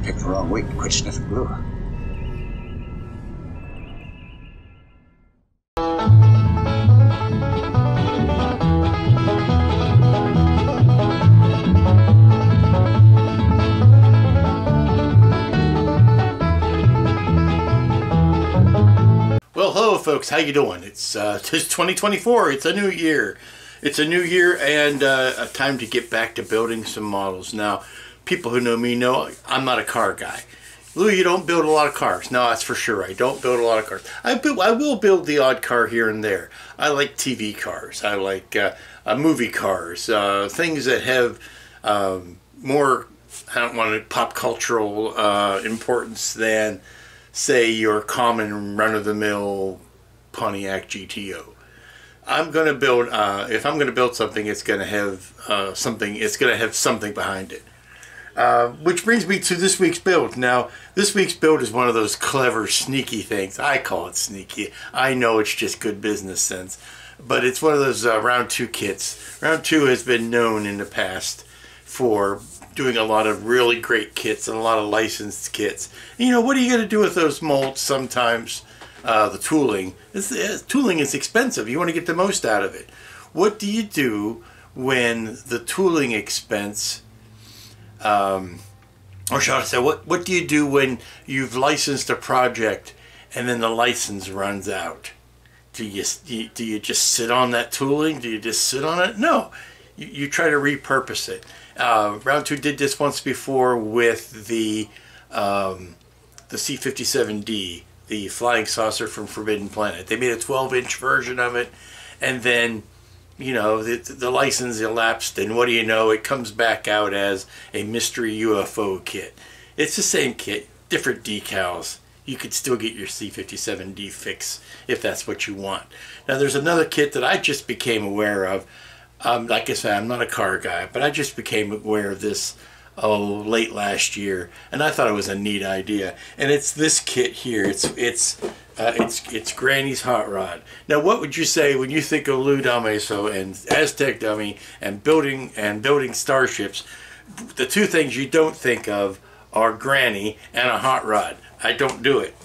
Picked the wrong week and quit sniffing glue. Well, hello folks, how you doing? It's 2024, it's a new year. It's a new year and a time to get back to building some models. Now, people who know me know I'm not a car guy. Lou, you don't build a lot of cars. No, that's for sure. I don't build a lot of cars. I will build the odd car here and there. I like TV cars. I like movie cars. Things that have more, I don't want to, pop cultural importance than, say, your common run-of-the-mill Pontiac GTO. I'm going to build, if I'm going to build something, it's going to have something, it's going to have something behind it. Which brings me to this week's build. Now, this week's build is one of those clever, sneaky things. I call it sneaky. I know it's just good business sense. But it's one of those round 2 kits. Round 2 has been known in the past for doing a lot of really great kits and a lot of licensed kits. And, you know, what are you going to do with those molds sometimes? The tooling. Tooling is expensive. You want to get the most out of it. What do you do when the tooling expense, or shall I say, what do you do when you've licensed a project and then the license runs out? Do you just sit on that tooling? Do you just sit on it? No. You try to repurpose it. Round 2 did this once before with the C-57D, the flying saucer from Forbidden Planet. They made a 12-inch version of it, and then, you know, the license elapsed, and what do you know, it comes back out as a mystery UFO kit. It's the same kit, different decals. You could still get your C-57D fix if that's what you want. Now, there's another kit that I just became aware of. Like I said, I'm not a car guy, but I just became aware of this late last year, and I thought it was a neat idea. And it's this kit here. It's Granny's Hot Rod. Now, what would you say when you think of Lou Dalmaso and Aztek dummy and building starships? The two things you don't think of are Granny and a hot rod. I don't do it.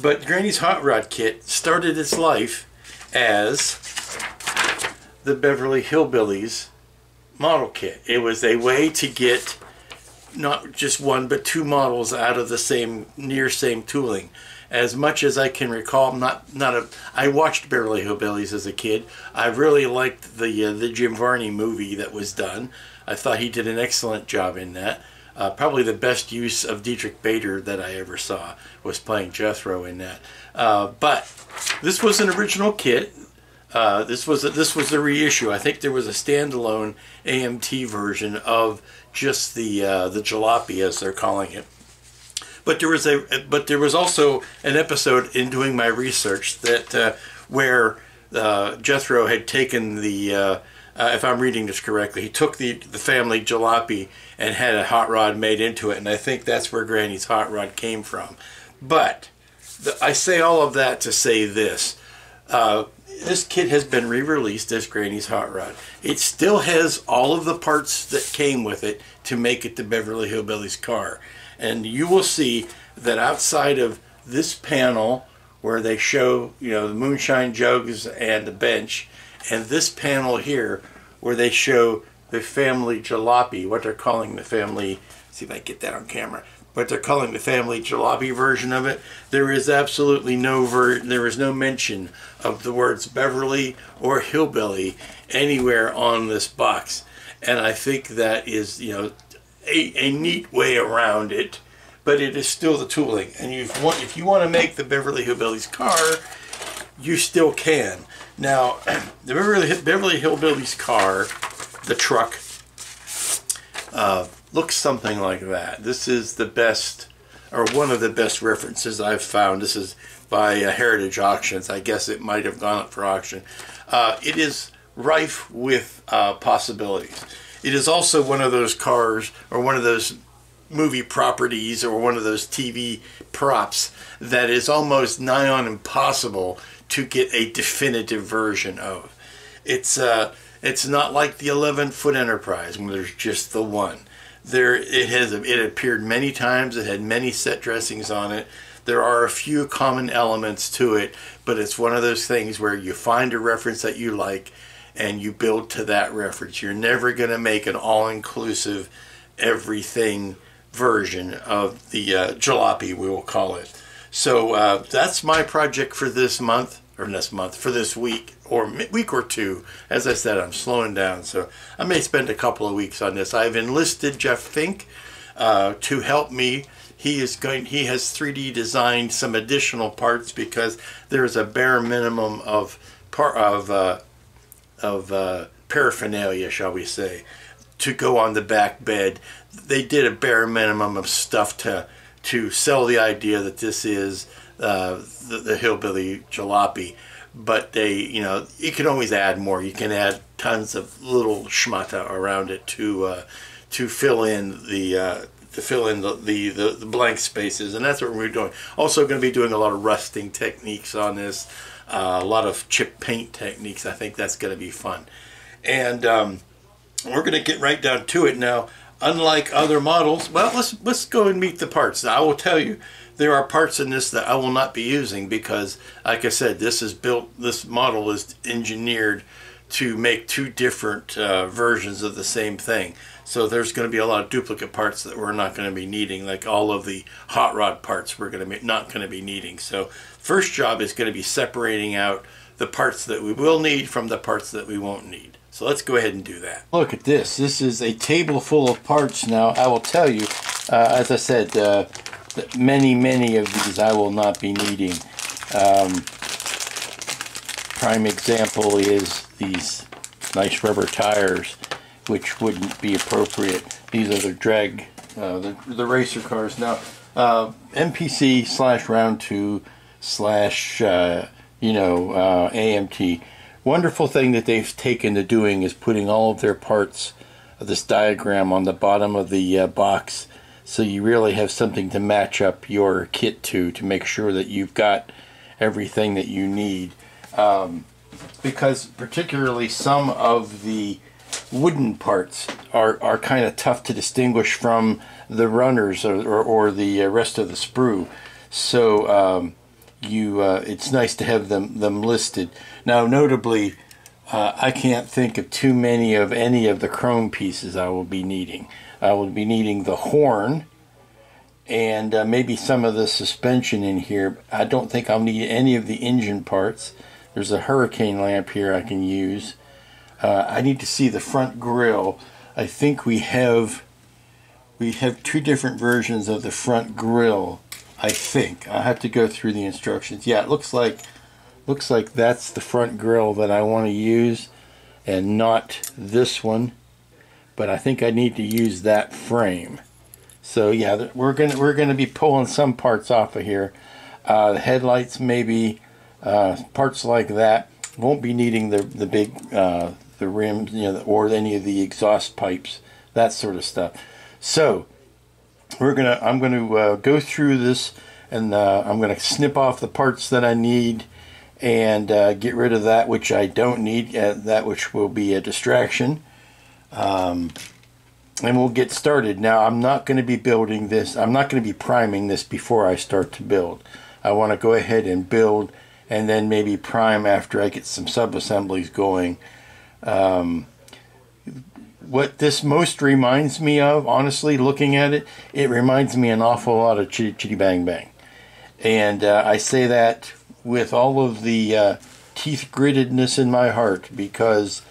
But Granny's Hot Rod kit started its life as the Beverly Hillbillies model kit. It was a way to get not just one but 2 models out of the same tooling. As much as I can recall, I watched Beverly Hillbillies as a kid. I really liked the Jim Varney movie that was done. I thought he did an excellent job in that. Probably the best use of Dietrich Bader that I ever saw was playing Jethro in that. But this was an original kit. This was a reissue. I think there was a standalone AMT version of just the jalopy, as they're calling it. But there was also an episode in doing my research that where Jethro had taken the if I'm reading this correctly, he took the family jalopy and had a hot rod made into it, and I think that's where Granny's Hot Rod came from. But I say all of that to say this. This kit has been re-released as Granny's Hot Rod. It still has all of the parts that came with it to make it the Beverly Hillbillies car. And you will see that outside of this panel where they show, you know, the moonshine jugs and the bench, and this panel here where they show the family jalopy, what they're calling the family, see if I get that on camera, what they're calling the family jalopy version of it, there is absolutely there is no mention of the words Beverly or Hillbilly anywhere on this box. And I think that is, you know, a neat way around it, but it is still the tooling. And if you want to make the Beverly Hillbillies car, you still can. Now, the Beverly Hillbillies car, the truck, looks something like that. This is the best, or one of the best references I've found. This is by Heritage Auctions. I guess it might have gone up for auction. It is rife with possibilities. It is also one of those cars, or one of those movie properties, or one of those TV props that is almost nigh on impossible to get a definitive version of. It's not like the 11-foot Enterprise where there's just the one. It appeared many times. It had many set dressings on it. There are a few common elements to it, but it's one of those things where you find a reference that you like and you build to that reference. You're never going to make an all-inclusive everything version of the jalopy, we will call it. So that's my project for this month, or for this week, or week or two. As I said, I'm slowing down, so I may spend a couple of weeks on this. I've enlisted Jeff Fink to help me. He has 3D designed some additional parts because there's a bare minimum of paraphernalia, shall we say, to go on the back bed. They did a bare minimum of stuff to sell the idea that this is the hillbilly jalopy, but you can always add more. You can add tons of little schmata around it to fill in the blank spaces, and that's what we're doing. Also going to be doing a lot of rusting techniques on this, a lot of chip paint techniques. I think that's going to be fun, and we're going to get right down to it now. Unlike other models, well, let's go and meet the parts. Now, I will tell you, there are parts in this that I will not be using because, like I said, this model is engineered to make two different versions of the same thing. So there's going to be a lot of duplicate parts that we're not going to be needing, like all of the hot rod parts we're not going to be needing. So first job is going to be separating out the parts that we will need from the parts that we won't need. So let's go ahead and do that. Look at this. This is a table full of parts. Now, I will tell you, as I said, many of these I will not be needing. Prime example is these nice rubber tires, which wouldn't be appropriate. These are the drag, the racer cars. Now, MPC / round 2 / AMT. Wonderful thing that they've taken to doing is putting all of their parts of this diagram on the bottom of the box, so you really have something to match up your kit to make sure that you've got everything that you need. Because particularly some of the wooden parts are kind of tough to distinguish from the runners or the rest of the sprue. So it's nice to have them listed. Now, notably, I can't think of too many of any of the chrome pieces I will be needing. I will be needing the horn and maybe some of the suspension in here. I don't think I'll need any of the engine parts. There's a hurricane lamp here I can use. I need to see the front grille. I think we have two different versions of the front grille. I think I'll have to go through the instructions. Yeah, it looks like that's the front grille that I want to use, and not this one. But I think I need to use that frame. So yeah, we're gonna be pulling some parts off of here. The headlights, maybe parts like that. Won't be needing the big the rims, or any of the exhaust pipes, that sort of stuff. So I'm gonna go through this, and I'm gonna snip off the parts that I need, and get rid of that which I don't need, that which will be a distraction. And we'll get started. Now, I'm not going to be building this. I'm not going to be priming this before I start to build. I want to go ahead and build, and then maybe prime after I get some sub-assemblies going. What this most reminds me of, honestly, looking at it, it reminds me an awful lot of Chitty Chitty Bang Bang. And I say that with all of the teeth grittedness in my heart, because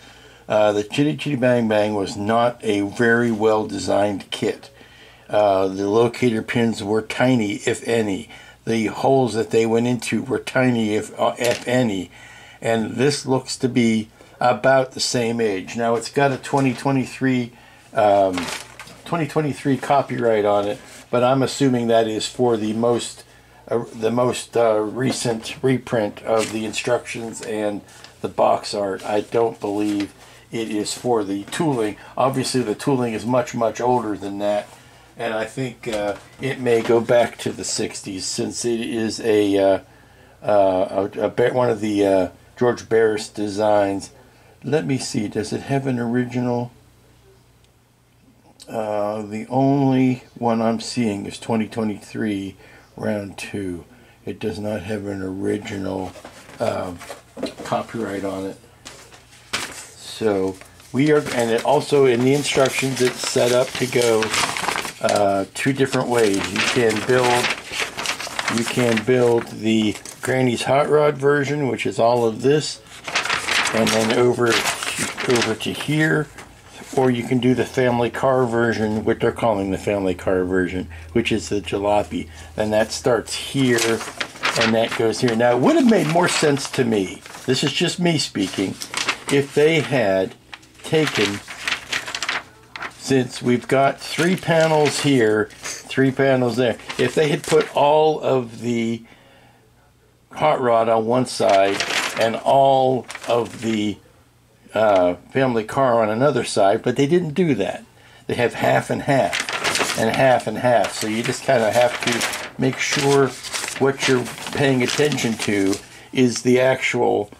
the Chitty Chitty Bang Bang was not a very well designed kit. The locator pins were tiny, if any. The holes that they went into were tiny, if any. And this looks to be about the same age. Now, it's got a 2023 copyright on it, but I'm assuming that is for the most recent reprint of the instructions and the box art. I don't believe it is for the tooling. Obviously, the tooling is much older than that, and I think it may go back to the 60s, since it is one of the George Barris designs. Let me see, does it have an original? The only one I'm seeing is 2023 round 2. It does not have an original copyright on it. So we are, and it also in the instructions it's set up to go 2 different ways. You can build the Granny's Hot Rod version, which is all of this, and then over to here, or you can do the family car version, what they're calling the family car version, which is the jalopy, and that starts here and that goes here. Now, it would have made more sense to me, this is just me speaking, if they had taken, since we've got 3 panels here, 3 panels there, if they had put all of the hot rod on one side and all of the family car on another side, but they didn't do that. They have half and half and half and half, so you just kind of have to make sure what you're paying attention to is the actual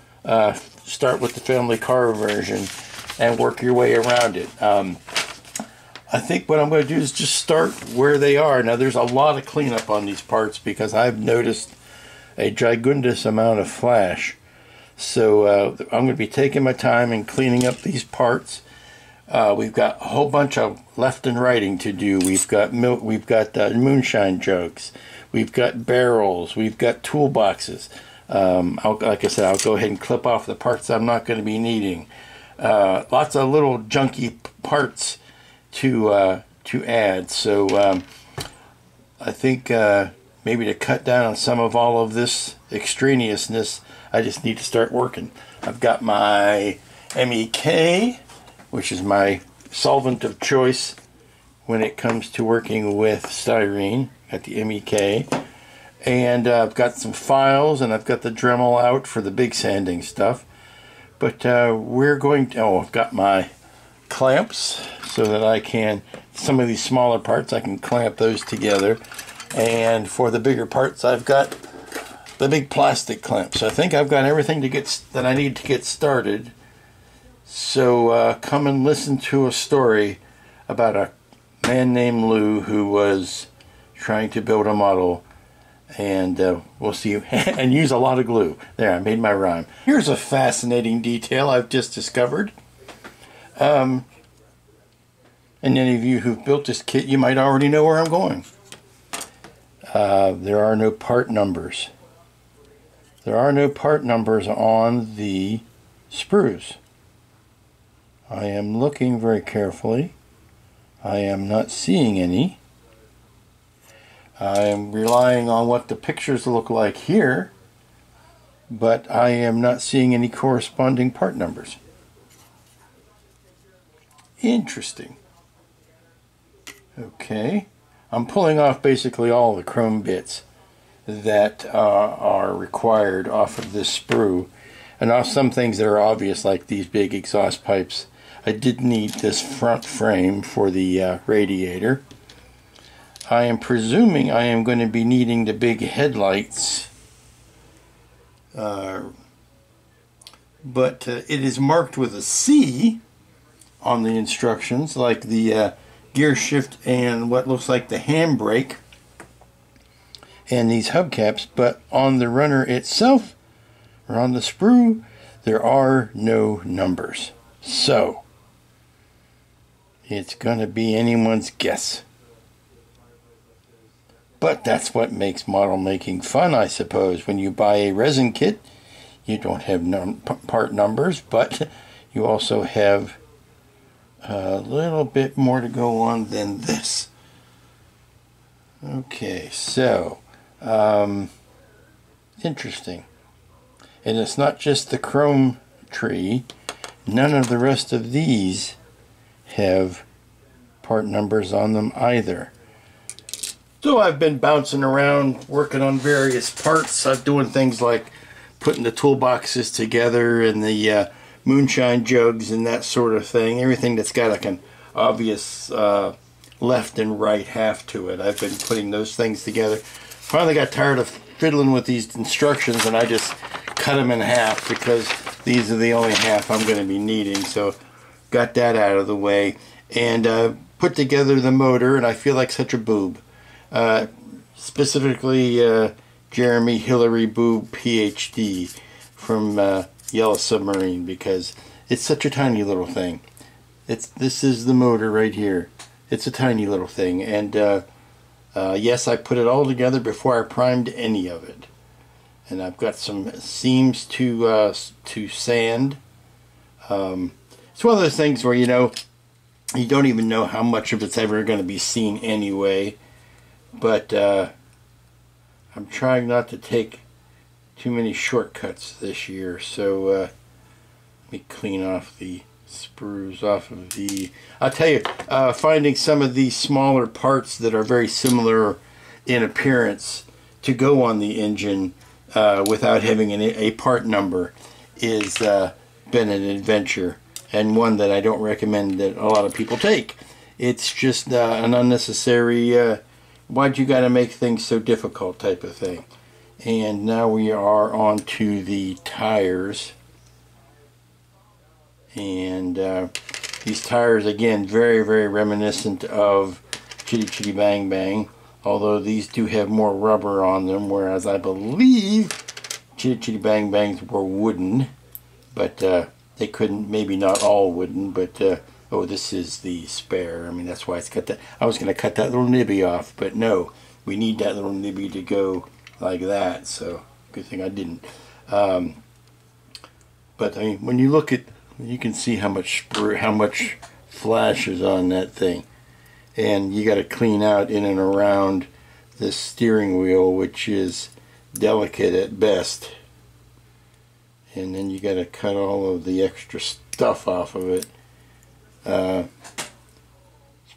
start with the family car version and work your way around it. I think what I'm going to do is just start where they are. Now there's a lot of cleanup on these parts because I've noticed a gigundous amount of flash. So I'm going to be taking my time and cleaning up these parts. We've got a whole bunch of left and righting to do. We've got moonshine jugs. We've got barrels. We've got toolboxes. Like I said, I'll go ahead and clip off the parts I'm not going to be needing. Lots of little junky parts to add. So I think maybe to cut down on some of all of this extraneousness, I just need to start working. I've got my MEK, which is my solvent of choice when it comes to working with styrene. Got the MEK, and I've got some files, and I've got the Dremel out for the big sanding stuff. But we're going to, I've got my clamps so that I can, some of these smaller parts I can clamp those together, and for the bigger parts I've got the big plastic clamps. So I think I've got everything that I need to get started. So come and listen to a story about a man named Lou who was trying to build a model, and we'll see, and use a lot of glue. There, I made my rhyme. Here's a fascinating detail I've just discovered. And any of you who've built this kit, you might already know where I'm going. There are no part numbers. There are no part numbers on the sprues. I am looking very carefully. I am not seeing any. I am relying on what the pictures look like here, but I am not seeing any corresponding part numbers. Interesting. Okay. I'm pulling off basically all the chrome bits that are required off of this sprue, and off some things that are obvious, like these big exhaust pipes. I did need this front frame for the radiator. I am presuming I am going to be needing the big headlights, but it is marked with a C on the instructions, like the gear shift and what looks like the handbrake and these hubcaps, but on the runner itself, or on the sprue, there are no numbers. So it's going to be anyone's guess. But that's what makes model making fun, I suppose. When you buy a resin kit, you don't have part numbers, but you also have a little bit more to go on than this. Okay, so interesting. And it's not just the chrome tree. None of the rest of these have part numbers on them either. So I've been bouncing around working on various parts. I'm doing things like putting the toolboxes together and the moonshine jugs and that sort of thing. Everything that's got like an obvious left and right half to it. I've been putting those things together. Finally got tired of fiddling with these instructions, and I just cut them in half because these are the only half I'm going to be needing. So got that out of the way, and put together the motor, and I feel like such a boob. Specifically, Jeremy Hillary Boob, PhD, from Yellow Submarine, because it's such a tiny little thing. This is the motor right here. It's a tiny little thing, and yes, I put it all together before I primed any of it. And I've got some seams to sand. It's one of those things where, you know, you don't even know how much of it's ever going to be seen anyway. But I'm trying not to take too many shortcuts this year. So let me clean off the sprues off of the... I'll tell you, finding some of these smaller parts that are very similar in appearance to go on the engine without having a part number is been an adventure, and one that I don't recommend that a lot of people take. It's just an unnecessary why'd you gotta make things so difficult type of thing. And now we are on to the tires, and these tires, again, very, very reminiscent of Chitty Chitty Bang Bang, although these do have more rubber on them, whereas I believe Chitty Chitty Bang Bangs were wooden, but they couldn't, maybe not all wooden, but oh, this is the spare. I mean, that's why it's got that. I was going to cut that little nibby off, but no, we need that little nibby to go like that, so good thing I didn't. But I mean, when you look at, you can see how much flash is on that thing, and you got to clean out in and around this steering wheel, which is delicate at best, and then you got to cut all of the extra stuff off of it.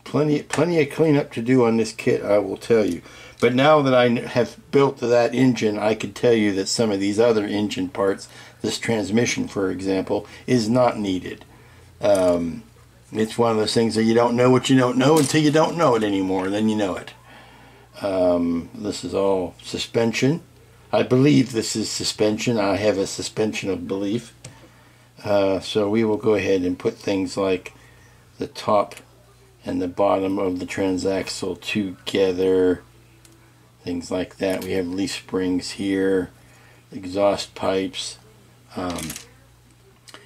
Plenty of cleanup to do on this kit, I will tell you. But now that I have built that engine, I can tell you that some of these other engine parts, this transmission for example, is not needed. It's one of those things that you don't know what you don't know until you don't know it anymore, then you know it. This is all suspension. I believe this is suspension. I have a suspension of belief. So we will go ahead and put things like the top and the bottom of the transaxle together. Things like that. We have leaf springs here, exhaust pipes.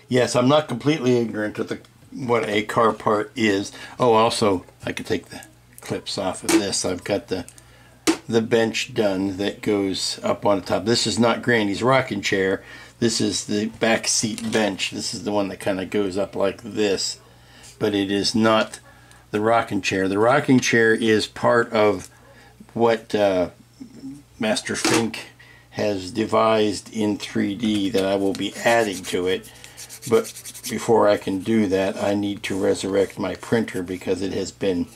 Yes, I'm not completely ignorant of what a car part is. Oh, also, I could take the clips off of this. I've got the bench done that goes up on the top. This is not Granny's rocking chair. This is the back seat bench. This is the one that kind of goes up like this, but it is not the rocking chair. The rocking chair is part of what Master Fink has devised in 3D that I will be adding to it. But before I can do that, I need to resurrect my printer, because it has been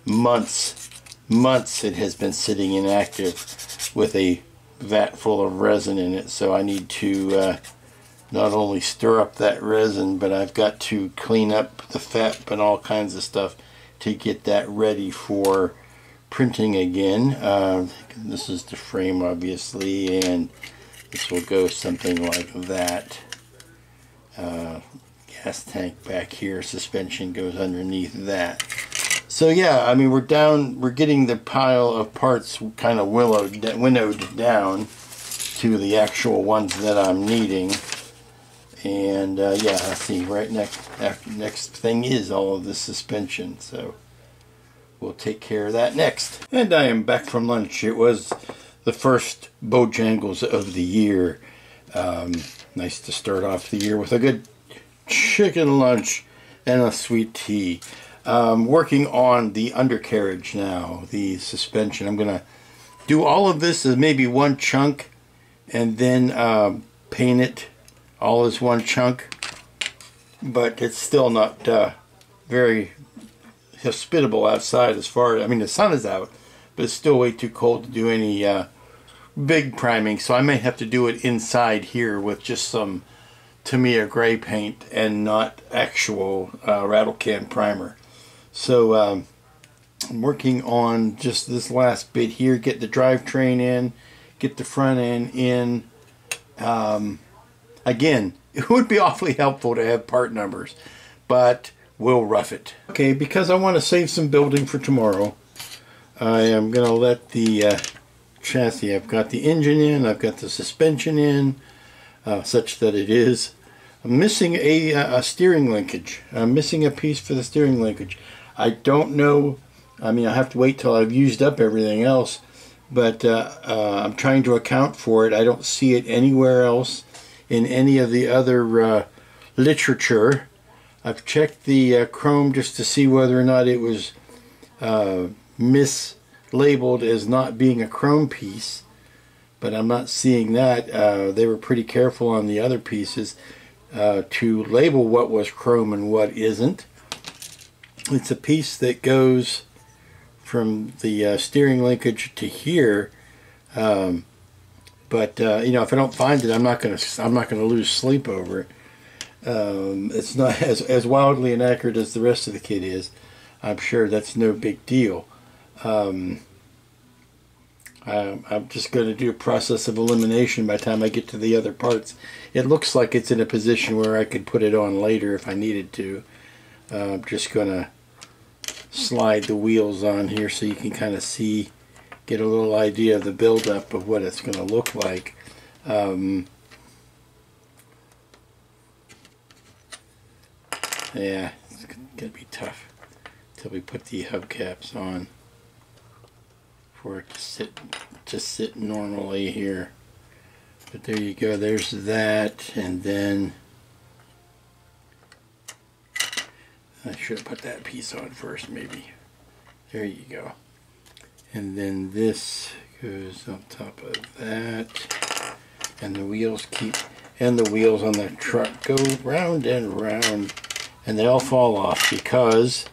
months it has been sitting inactive with a vat full of resin in it. So I need to not only stir up that resin, but I've got to clean up the fat and all kinds of stuff to get that ready for printing again. This is the frame, obviously, and this will go something like that. Gas tank back here, suspension goes underneath that. So yeah, I mean, we're getting the pile of parts kind of winnowed down to the actual ones that I'm needing. And yeah, let's see, right next thing is all of the suspension, so we'll take care of that next. And I am back from lunch. It was the first Bojangles of the year. Nice to start off the year with a good chicken lunch and a sweet tea. Working on the undercarriage now, the suspension. I'm going to do all of this as maybe one chunk, and then paint it all as one chunk. But it's still not very hospitable outside as far as, I mean, the sun is out, but it's still way too cold to do any big priming. So I may have to do it inside here with just some Tamiya gray paint and not actual rattle can primer. So I'm working on just this last bit here, get the drivetrain in, get the front end in. Again, it would be awfully helpful to have part numbers, but we'll rough it. Okay, because I want to save some building for tomorrow, I am going to let the chassis, I've got the engine in, I've got the suspension in, such that it is. I'm missing a steering linkage. I'm missing a piece for the steering linkage. I don't know, I mean, I have to wait till I've used up everything else, but I'm trying to account for it. I don't see it anywhere else in any of the other literature. I've checked the chrome just to see whether or not it was mislabeled as not being a chrome piece, but I'm not seeing that. They were pretty careful on the other pieces to label what was chrome and what isn't. It's a piece that goes from the steering linkage to here, but you know, if I don't find it, I'm not gonna lose sleep over it. It's not as wildly inaccurate as the rest of the kit is. I'm sure that's no big deal. I'm just going to do a process of elimination by the time I get to the other parts. It looks like it's in a position where I could put it on later if I needed to. I'm just going to slide the wheels on here so you can kind of see, get a little idea of the buildup of what it's going to look like. Yeah, it's going to be tough until we put the hubcaps on for it to sit normally here. But there you go, there's that, and then I should have put that piece on first maybe. There you go. And then this goes on top of that, and the wheels on the truck go round and round, and they all fall off because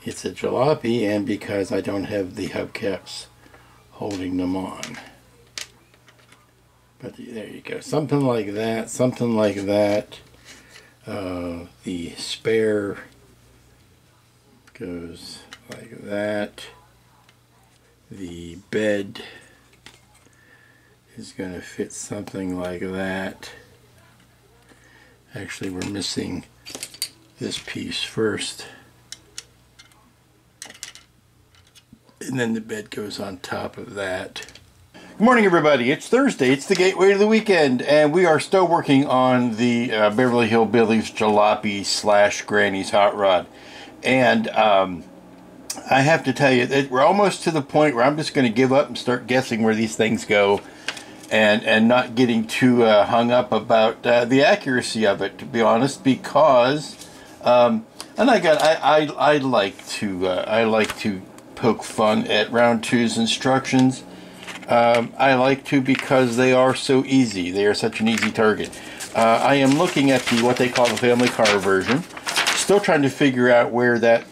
it's a jalopy and because I don't have the hubcaps holding them on. But there you go, something like that, something like that. The spare goes like that. The bed is going to fit something like that. Actually, we're missing this piece first, and then the bed goes on top of that. Good morning, everybody. It's Thursday. It's the gateway to the weekend, and we are still working on the Beverly Hillbillies Jalopy / Granny's Hot Rod. And I have to tell you that we're almost to the point where I'm just going to give up and start guessing where these things go, and not getting too hung up about the accuracy of it, to be honest, because and I like to poke fun at Round 2's instructions. I like to because they are so easy. They are such an easy target. I am looking at what they call the family car version. Still trying to figure out where that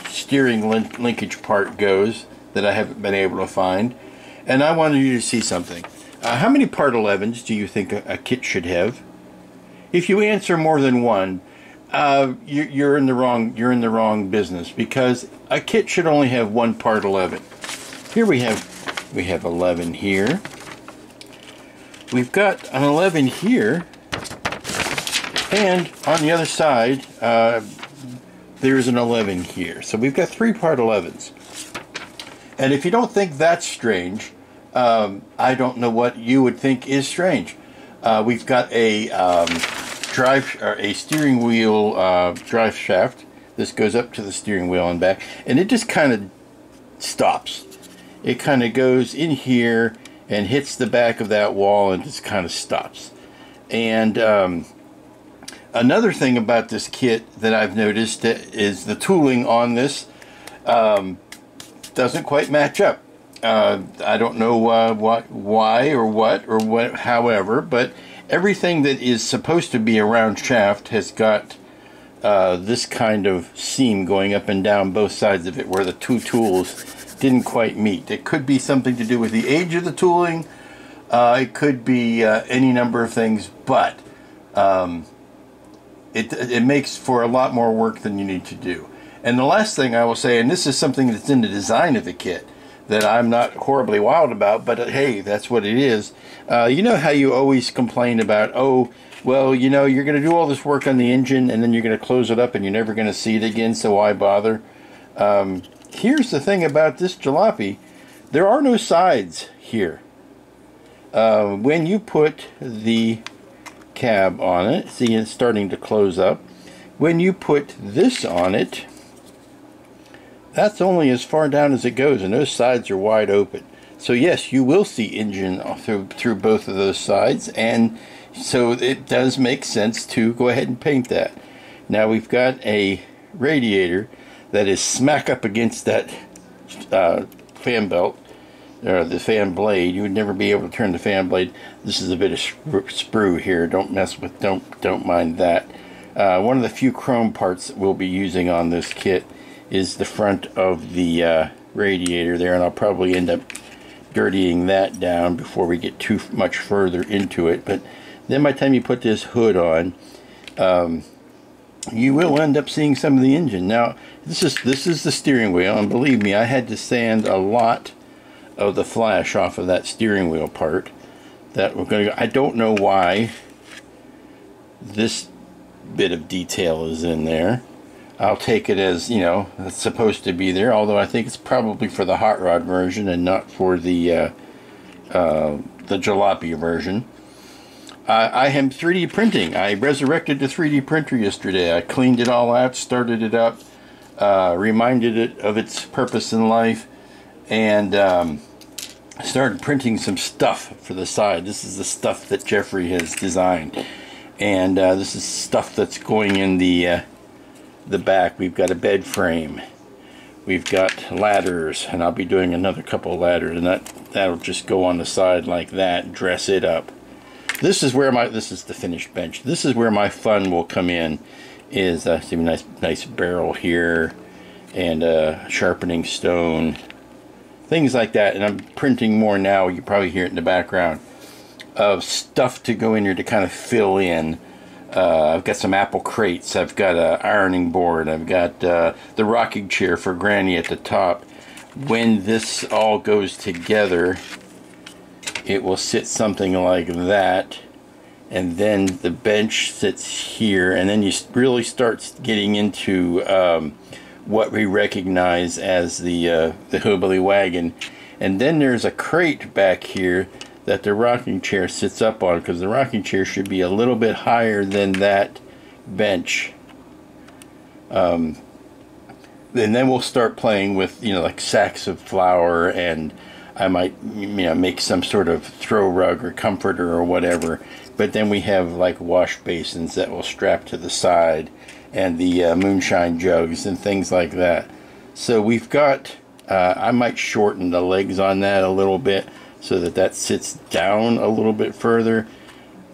steering linkage part goes that I haven't been able to find. And I wanted you to see something. How many part 11s do you think a kit should have? If you answer more than one, you're in the wrong business, because a kit should only have one part 11. Here we have 11 here. We've got an 11 here, and on the other side there's an 11 here. So we've got 3 part 11s. And if you don't think that's strange, I don't know what you would think is strange. We've got a steering wheel drive shaft. This goes up to the steering wheel and back, and it just kind of stops. It kind of goes in here and hits the back of that wall and just kind of stops. And another thing about this kit that I've noticed is the tooling on this doesn't quite match up. I don't know why or what, however, but everything that is supposed to be a round shaft has got this kind of seam going up and down both sides of it, where the two tools didn't quite meet. It could be something to do with the age of the tooling. It could be any number of things, but it makes for a lot more work than you need to do. And the last thing I will say, and this is something that's in the design of the kit that I'm not horribly wild about, but hey, that's what it is. You know how you always complain about, oh, Well, you know, you're going to do all this work on the engine, and then you're going to close it up, and you're never going to see it again, so why bother? Here's the thing about this jalopy. There are no sides here. When you put the cab on it, see it's starting to close up. When you put this on it, that's only as far down as it goes, and those sides are wide open. So yes, you will see engine through both of those sides, and so it does make sense to go ahead and paint that. Now we've got a radiator that is smack up against that fan belt, or the fan blade. You would never be able to turn the fan blade. This is a bit of sprue here. Don't mess with, don't mind that. One of the few chrome parts that we'll be using on this kit is the front of the radiator there, and I'll probably end up dirtying that down before we get too much further into it. But then by the time you put this hood on, you will end up seeing some of the engine. Now this is the steering wheel, and believe me, I had to sand a lot of the flash off of that steering wheel part. That we're going to. I don't know why this bit of detail is in there. I'll take it as, you know, it's supposed to be there, although I think it's probably for the hot rod version and not for the jalopy version. I am 3D printing. I resurrected the 3D printer yesterday. I cleaned it all out, started it up, reminded it of its purpose in life, and started printing some stuff for the side. This is the stuff that Jeffrey has designed, and this is stuff that's going in the back. We've got a bed frame, we've got ladders, and I'll be doing another couple of ladders, and that'll just go on the side like that, dress it up. This is the finished bench. This is where my fun will come in. Is see a nice barrel here, and sharpening stone, things like that. And I'm printing more now. You probably hear it in the background, of stuff to go in here to kind of fill in. I've got some apple crates, I've got an ironing board, I've got the rocking chair for Granny at the top. When this all goes together, it will sit something like that, and then the bench sits here, and then you really start getting into what we recognize as the hillbilly wagon. And then there's a crate back here that the rocking chair sits up on, because the rocking chair should be a little bit higher than that bench. And then we'll start playing with, you know, like sacks of flour, and I might, you know, make some sort of throw rug or comforter or whatever. But then we have like wash basins that will strap to the side, and the moonshine jugs and things like that. So we've got, I might shorten the legs on that a little bit, so that sits down a little bit further.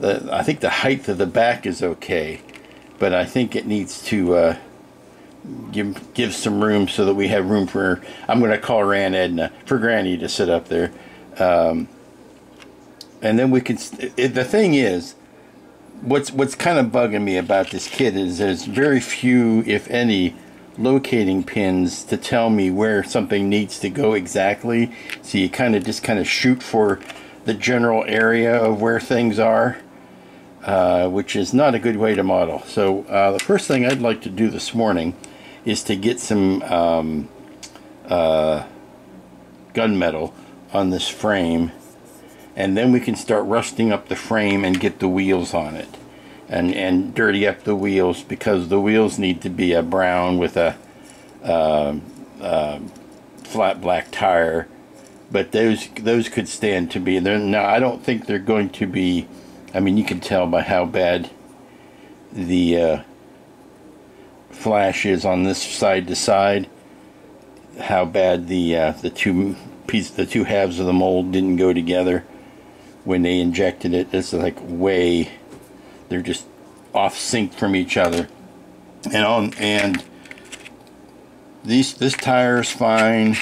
I think the height of the back is okay, but I think it needs to give some room so that we have room for, I'm going to call her Aunt Edna, for Granny to sit up there. And then we can, the thing is, what's kind of bugging me about this kit is there's very few, if any, locating pins to tell me where something needs to go exactly. So you just kind of shoot for the general area of where things are, which is not a good way to model. So the first thing I'd like to do this morning is to get some gunmetal on this frame, and then we can start rusting up the frame and get the wheels on it, and dirty up the wheels, because the wheels need to be a brown with a flat black tire. But those could stand to be there. Now I don't think they're going to be, I mean, you can tell by how bad the flash is on this side to side, how bad the two halves of the mold didn't go together when they injected it. It's like way, they're just off sync from each other. And this tire is fine,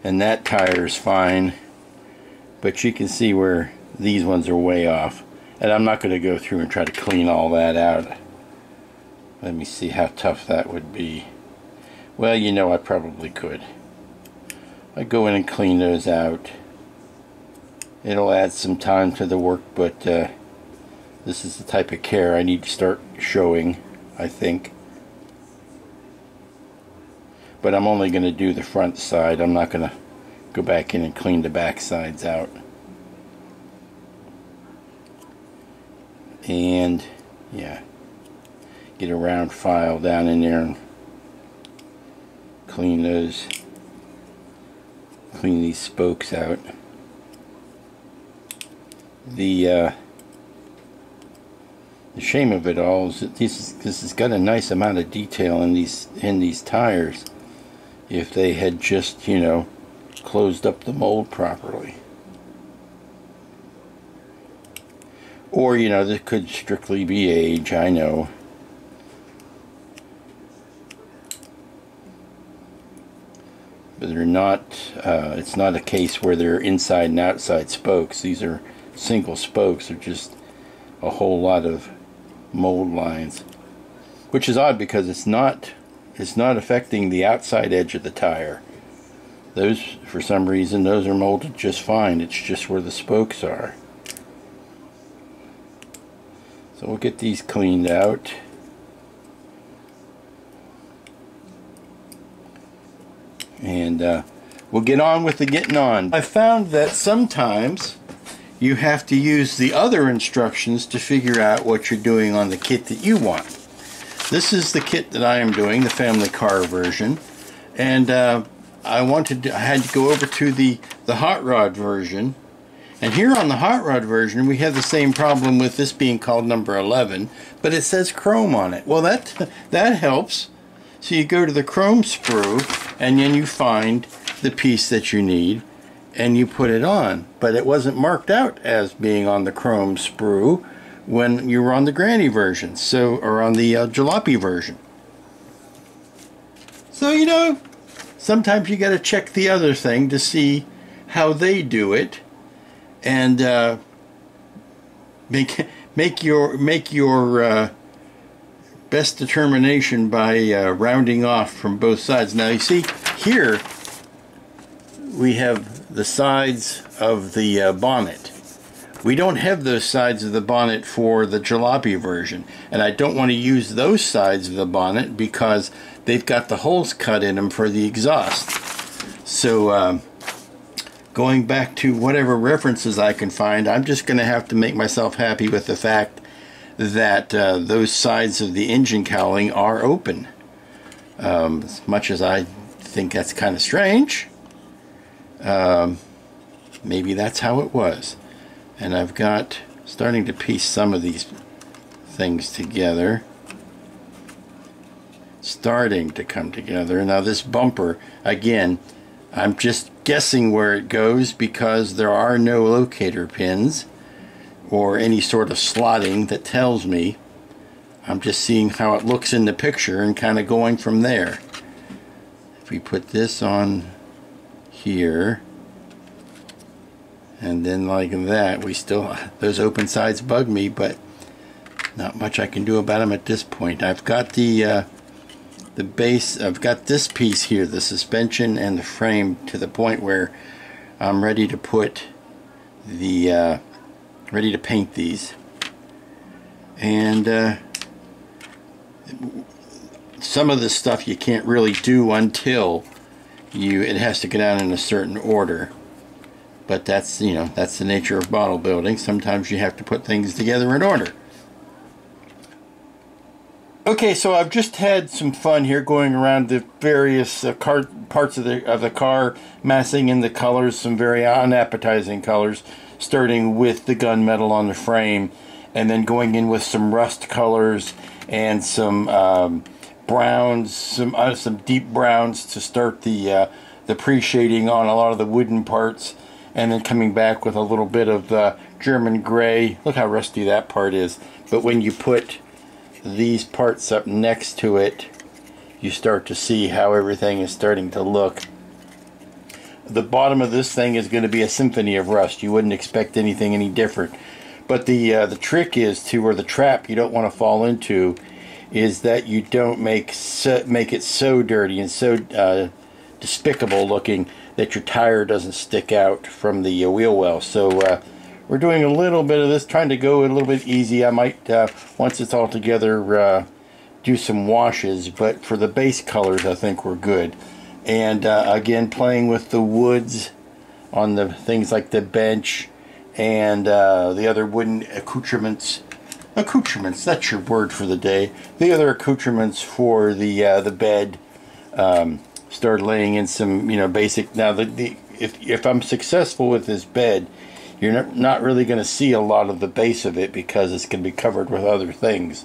and that tire is fine, but you can see where these ones are way off. And I'm not going to go through and try to clean all that out. Let me see how tough that would be. Well, you know, I probably could. I'd go in and clean those out. It'll add some time to the work, but This is the type of care I need to start showing, I think. But I'm only going to do the front side. I'm not going to go back in and clean the back sides out. And yeah, get a round file down in there and clean these spokes out. The shame of it all is that this has got a nice amount of detail in these tires. If they had just, you know, closed up the mold properly. Or, you know, this could strictly be age, I know. But they're not, it's not a case where they're inside and outside spokes. These are single spokes. They're just a whole lot of mold lines. Which is odd because it's not affecting the outside edge of the tire. Those, for some reason, those are molded just fine. It's just where the spokes are. So we'll get these cleaned out. And we'll get on with the getting on. I found that sometimes you have to use the other instructions to figure out what you're doing on the kit that you want. This is the kit that I am doing, the family car version. And I had to go over to the hot rod version. And here on the hot rod version, we have the same problem with this being called number 11, but it says chrome on it. Well, that helps. So you go to the chrome sprue, and then you find the piece that you need, and you put it on. But it wasn't marked out as being on the chrome sprue when you were on the granny version, or on the jalopy version. So, you know, sometimes you got to check the other thing to see how they do it. And make your best determination by rounding off from both sides. Now you see here we have the sides of the bonnet. We don't have those sides of the bonnet for the jalopy version, and I don't want to use those sides of the bonnet because they've got the holes cut in them for the exhaust. So going back to whatever references I can find, I'm just going to have to make myself happy with the fact that those sides of the engine cowling are open. As much as I think that's kind of strange, maybe that's how it was. And I've got, starting to piece some of these things together. Starting to come together. Now this bumper, again, I'm just guessing where it goes because there are no locator pins or any sort of slotting that tells me. I'm just seeing how it looks in the picture and kind of going from there. If we put this on here and then like that, we still, those open sides bug me, but not much I can do about them at this point. I've got the base, I've got this piece here, the suspension and the frame, to the point where I'm ready to put the ready to paint these. And some of this stuff you can't really do until it has to go down in a certain order. But that's, you know, that's the nature of bottle building. Sometimes you have to put things together in order. Okay, so I've just had some fun here going around the various parts of the car, massing in the colors, some very unappetizing colors, starting with the gunmetal on the frame, and then going in with some rust colors and some browns, some deep browns to start the pre-shading on a lot of the wooden parts, and then coming back with a little bit of the German gray. Look how rusty that part is. But when you put these parts up next to it, you start to see how everything is starting to look. The bottom of this thing is going to be a symphony of rust. You wouldn't expect anything any different. But the trick is to, or the trap you don't want to fall into, is that you don't make it so dirty and so despicable looking that your tire doesn't stick out from the wheel well. So we're doing a little bit of this, trying to go a little bit easy. I might, once it's all together, do some washes, but for the base colors, I think we're good. And again, playing with the woods on the things like the bench and the other wooden accoutrements. Accoutrements, that's your word for the day. The other accoutrements for the bed. Start laying in some, basic. Now, if I'm successful with this bed, you're not really going to see a lot of the base of it because it's going to be covered with other things.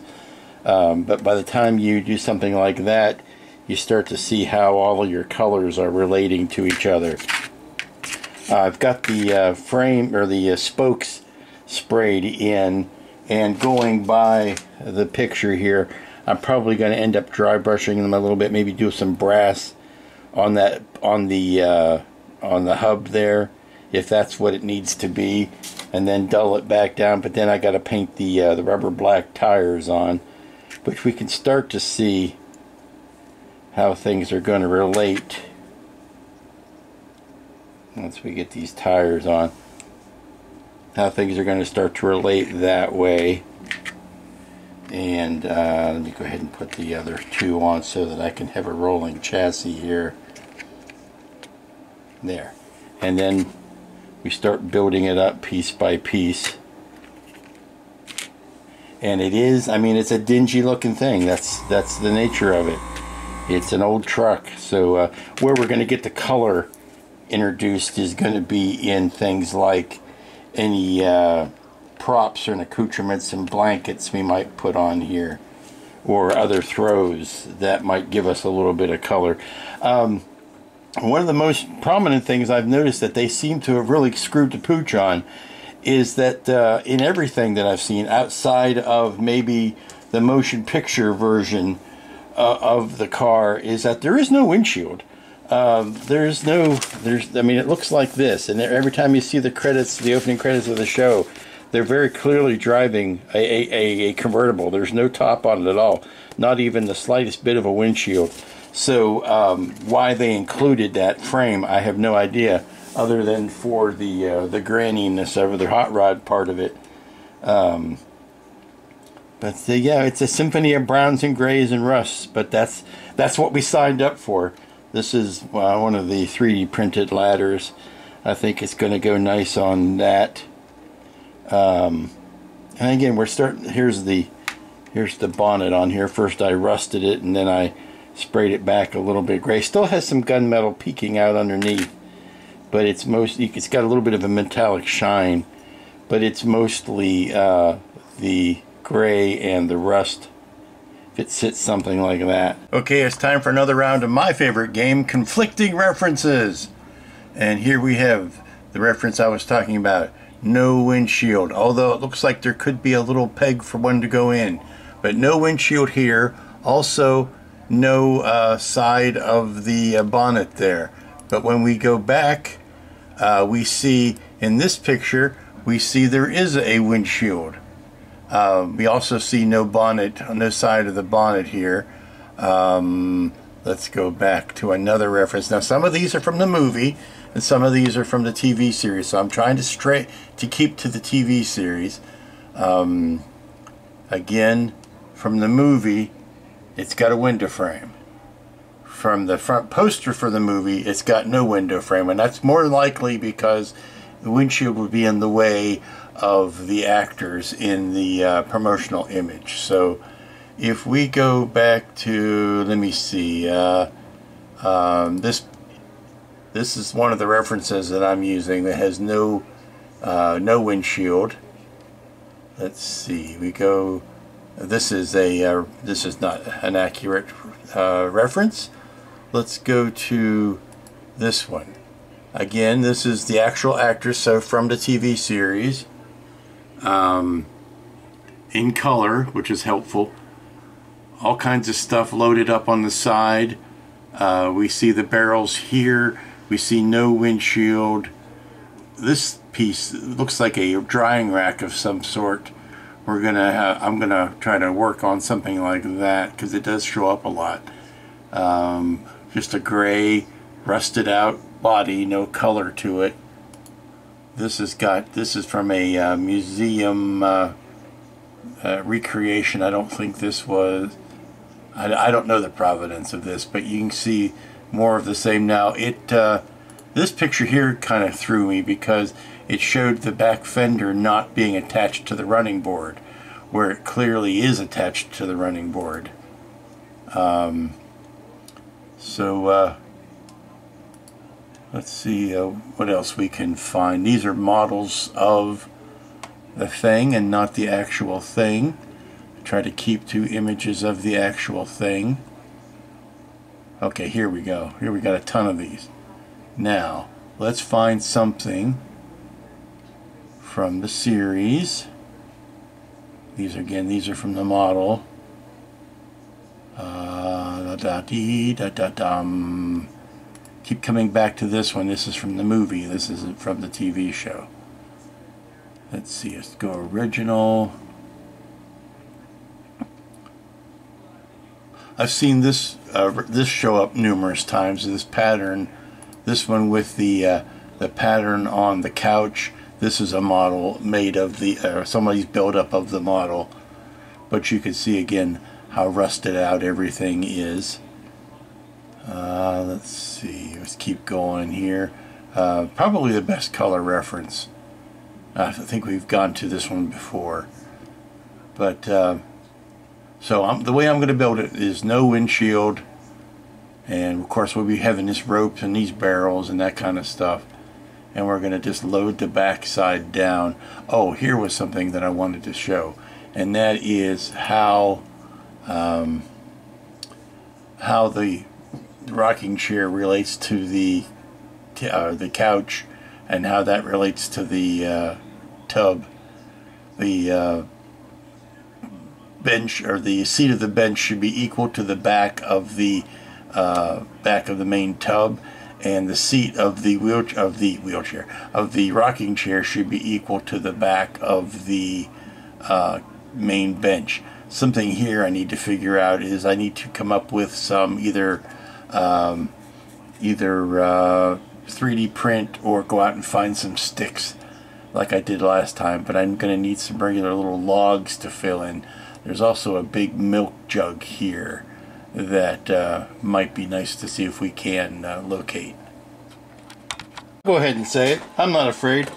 But by the time you do something like that, you start to see how all of your colors are relating to each other. I've got the frame or the spokes sprayed in, and going by the picture here, I'm probably going to end up dry brushing them a little bit, maybe do some brass on that on the hub there, if that's what it needs to be, and then dull it back down. But then I got to paint the rubber black tires on, which we can start to see how things are going to relate once we get these tires on. How things are going to start to relate that way. And let me go ahead and put the other two on so that I can have a rolling chassis here. There. And then we start building it up piece by piece. And it is, it's a dingy looking thing. That's the nature of it. It's an old truck. So where we're going to get the color introduced is going to be in things like any props and accoutrements and blankets we might put on here, or other throws that might give us a little bit of color. One of the most prominent things I've noticed that they seem to have really screwed the pooch on is that in everything that I've seen outside of maybe the motion picture version of the car, is that there is no windshield. It looks like this, and every time you see the credits, the opening credits of the show, they're very clearly driving a convertible. There's no top on it at all, not even the slightest bit of a windshield. So why they included that frame, I have no idea, other than for the graininess of the hot rod part of it. Yeah, it's a symphony of browns and grays and rusts, but that's what we signed up for. This is one of the 3D printed ladders. I think it's going to go nice on that. And again, we're starting. Here's the bonnet on here. First I rusted it, and then I sprayed it back a little bit gray. Still has some gunmetal peeking out underneath, but it's got a little bit of a metallic shine, but it's mostly the gray and the rust. If it sits something like that. Okay, it's time for another round of my favorite game, Conflicting References. And here we have the reference I was talking about, no windshield. Although it looks like there could be a little peg for one to go in. But no windshield here. Also, no side of the bonnet there. But when we go back, we see in this picture, we see there is a windshield. We also see no bonnet on this side of the bonnet here. Let's go back to another reference. Now, some of these are from the movie, and some of these are from the TV series. So I'm trying to keep to the TV series. Again, from the movie, it's got a window frame. From the front poster for the movie, it's got no window frame, and that's more likely because the windshield would be in the way of the actors in the promotional image. So if we go back to, let me see, this is one of the references that I'm using that has no windshield. Let's see, we go, this is not an accurate reference. Let's go to this one. Again, this is the actual actress, so from the TV series. In color, which is helpful. All kinds of stuff loaded up on the side. We see the barrels here. We see no windshield. This piece looks like a drying rack of some sort. I'm gonna try to work on something like that because it does show up a lot. Just a gray, rusted out body, no color to it. This is from a museum recreation. I don't think this was. I don't know the provenance of this, but you can see more of the same now. This picture here kind of threw me because it showed the back fender not being attached to the running board, where it clearly is attached to the running board. Let's see what else we can find. These are models of the thing and not the actual thing. Try to keep 2 images of the actual thing. Okay, here we go. Here we got a ton of these. Now, let's find something from the series. These are from the model. Keep coming back to this one. This is from the movie. This isn't from the TV show. Let's see. Let's go original. I've seen this show up numerous times. This pattern. This one with the pattern on the couch. This is a model made of somebody's build-up of the model. But you can see again how rusted out everything is. Let's see. Let's keep going here. Probably the best color reference. I think we've gone to this one before. But the way I'm going to build it is no windshield. And of course we'll be having this ropes and these barrels and that kind of stuff. And we're going to just load the back side down. Oh, here was something that I wanted to show. And that is how the rocking chair relates to the couch, and how that relates to the tub. The bench, or the seat of the bench, should be equal to the back of the main tub, and the seat of the rocking chair should be equal to the back of the main bench. Something here I need to figure out is I need to come up with some either 3D print or go out and find some sticks like I did last time, but I'm going to need some regular little logs to fill in. There's also a big milk jug here that might be nice to see if we can locate. Go ahead and say it. I'm not afraid.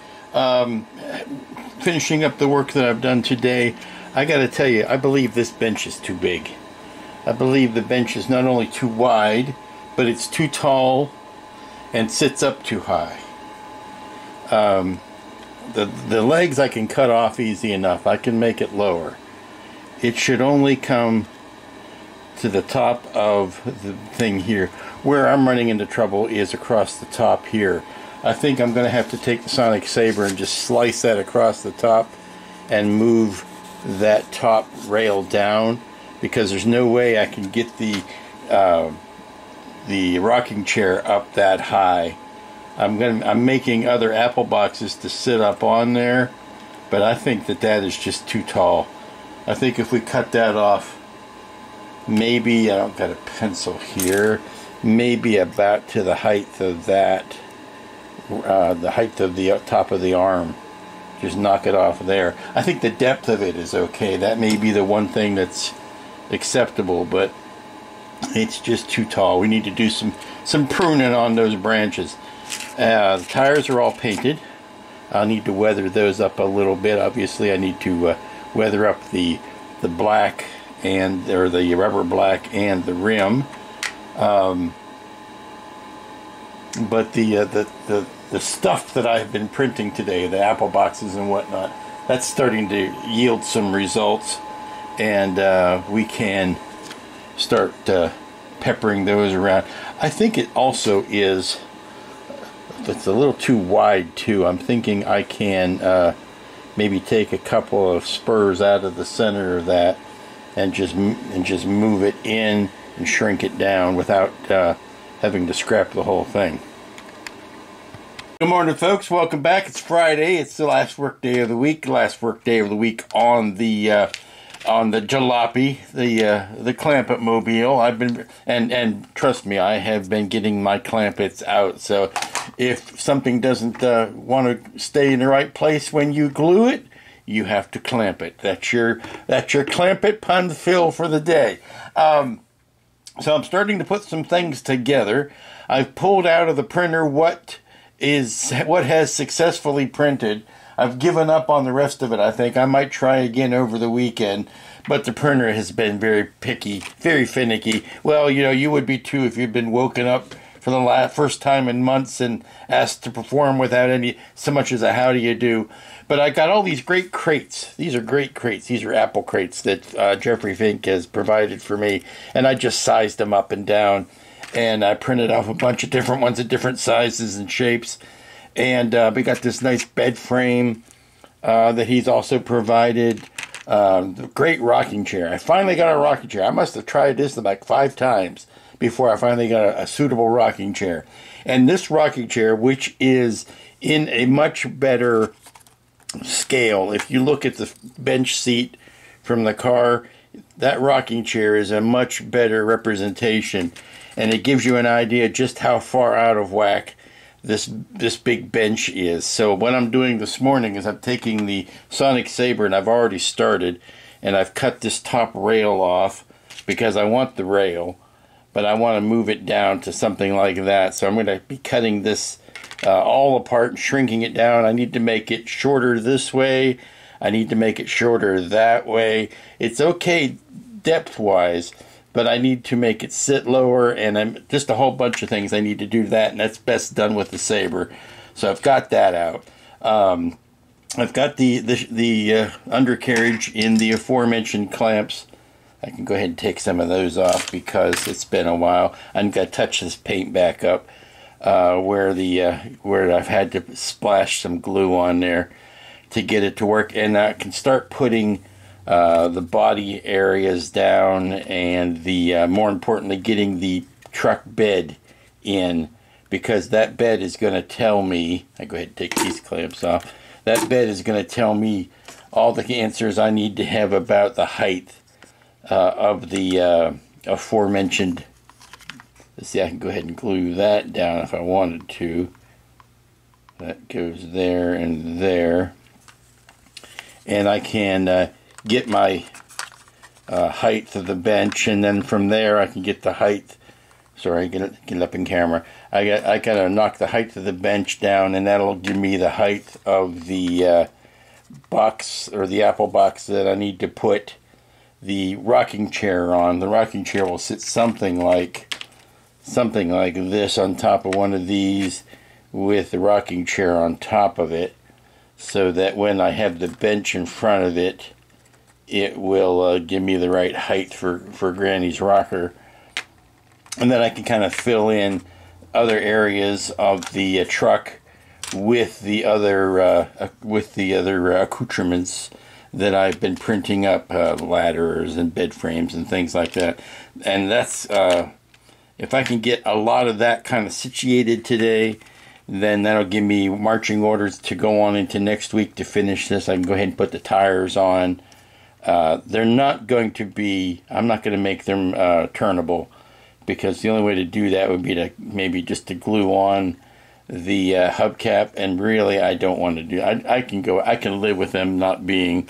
Finishing up the work that I've done today, I got to tell you, I believe this bench is too big. I believe the bench is not only too wide, but it's too tall and sits up too high. The legs I can cut off easy enough. I can make it lower. It should only come to the top of the thing here. Where I'm running into trouble is across the top here. I think I'm going to have to take the Sonic Saber and just slice that across the top and move that top rail down, because there's no way I can get the rocking chair up that high. I'm making other apple boxes to sit up on there, but I think that is just too tall. I think if we cut that off, maybe, I don't got a pencil here, maybe about to the height of that, the height of the top of the arm. Just knock it off there. I think the depth of it is okay. That may be the one thing that's acceptable, but it's just too tall. We need to do some pruning on those branches. The tires are all painted. I'll need to weather those up a little bit. Obviously, I need to weather up the black or the rubber black and the rim. But the stuff that I've been printing today, the apple boxes and whatnot, that's starting to yield some results, and we can start peppering those around. I think it also is, it's a little too wide too. I'm thinking I can maybe take a couple of spurs out of the center of that and just move it in and shrink it down without having to scrap the whole thing. Good morning, folks. Welcome back. It's Friday. It's the last work day of the week. Last work day of the week on the jalopy, the Clampett mobile. I've been and trust me, I have been getting my clampets out. So if something doesn't want to stay in the right place when you glue it, you have to clamp it. That's your clamp it pun fill for the day. So I'm starting to put some things together. I've pulled out of the printer what has successfully printed. I've given up on the rest of it, I think. I might try again over the weekend, but the printer has been very picky, very finicky. Well, you would be too if you'd been woken up for the first time in months and asked to perform without so much as a how do you do. But I got all these great crates. These are great crates. These are apple crates that Jeffrey Fink has provided for me, and I just sized them up and down, and I printed off a bunch of different ones at different sizes and shapes. And we got this nice bed frame that he's also provided. Great rocking chair. I finally got a rocking chair. I must have tried this like 5 times before I finally got a suitable rocking chair. And this rocking chair, which is in a much better scale, if you look at the bench seat from the car, that rocking chair is a much better representation. And it gives you an idea just how far out of whack this big bench is. So what I'm doing this morning is I'm taking the Sonic Saber, and I've already started, and I've cut this top rail off because I want the rail, but I want to move it down to something like that. So I'm going to be cutting this all apart and shrinking it down. I need to make it shorter this way. I need to make it shorter that way. It's okay depth-wise, but I need to make it sit lower, and just a whole bunch of things I need to do that, and that's best done with the Saber. So I've got that out. I've got the undercarriage in the aforementioned clamps. I can go ahead and take some of those off because it's been a while. I'm going to touch this paint back up where I've had to splash some glue on there to get it to work, and I can start putting the body areas down, and more importantly, getting the truck bed in, because that bed is going to tell me, I go ahead and take these clamps off, that bed is going to tell me all the answers I need to have about the height of the aforementioned. Let's see, I can go ahead and glue that down if I wanted to. That goes there and there. And I can get my height of the bench, and then from there I can get the height. Sorry, get up in camera. I gotta knock the height of the bench down, and that'll give me the height of the box, or the apple box, that I need to put the rocking chair on. The rocking chair will sit something like this on top of one of these, with the rocking chair on top of it, so that when I have the bench in front of it, it will give me the right height for Granny's rocker. And then I can kind of fill in other areas of the truck with the other accoutrements that I've been printing up, ladders and bed frames and things like that. And that's if I can get a lot of that kind of situated today, then that'll give me marching orders to go on into next week to finish this. I can go ahead and put the tires on. They're not going to be, I'm not going to make them turnable, because the only way to do that would be to maybe just to glue on the hubcap, and really I don't want to do. I can live with them not being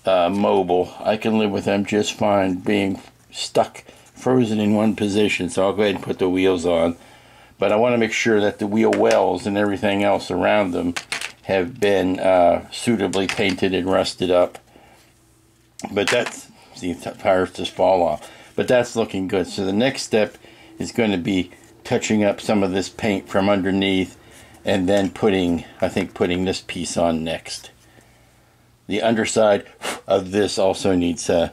mobile. I can live with them just fine being stuck, frozen in one position. So I'll go ahead and put the wheels on, but I want to make sure that the wheel wells and everything else around them have been suitably painted and rusted up. But that's, see, the tires just fall off. But that's looking good. So the next step is going to be touching up some of this paint from underneath, and then putting this piece on next. The underside of this also needs a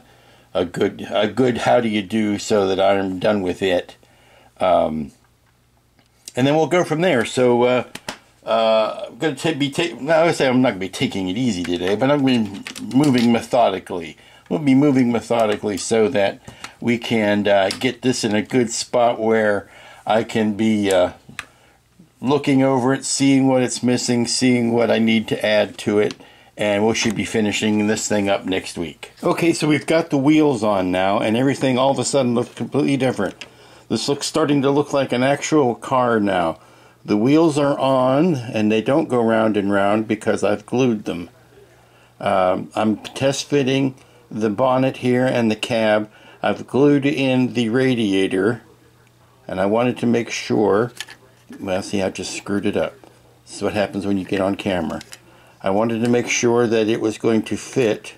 good how do you do, so that I'm done with it. And then we'll go from there. So I'm going to now I say I'm not going to be taking it easy today, but I'm going to be moving methodically. We'll be moving methodically so that we can get this in a good spot where I can be looking over it, seeing what it's missing, seeing what I need to add to it, and we should be finishing this thing up next week. Okay, so we've got the wheels on now, and everything all of a sudden looks completely different. This looks starting to look like an actual car now, The wheels are on, and they don't go round and round because I've glued them. I'm test fitting the bonnet here and the cab. I've glued in the radiator, and I wanted to make sure, well, see, I just screwed it up. This is what happens when you get on camera. I wanted to make sure that it was going to fit,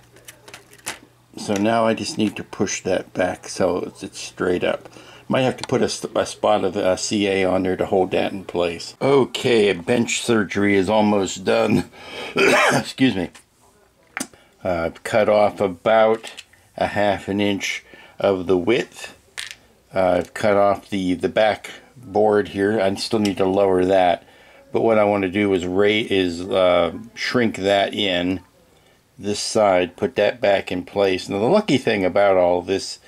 so now I just need to push that back so it's straight up. Might have to put a spot of CA on there to hold that in place. Okay, bench surgery is almost done. Excuse me. I've cut off about a half an inch of the width. I've cut off the back board here. I still need to lower that. But what I want to do is shrink that in this side, put that back in place. Now the lucky thing about all this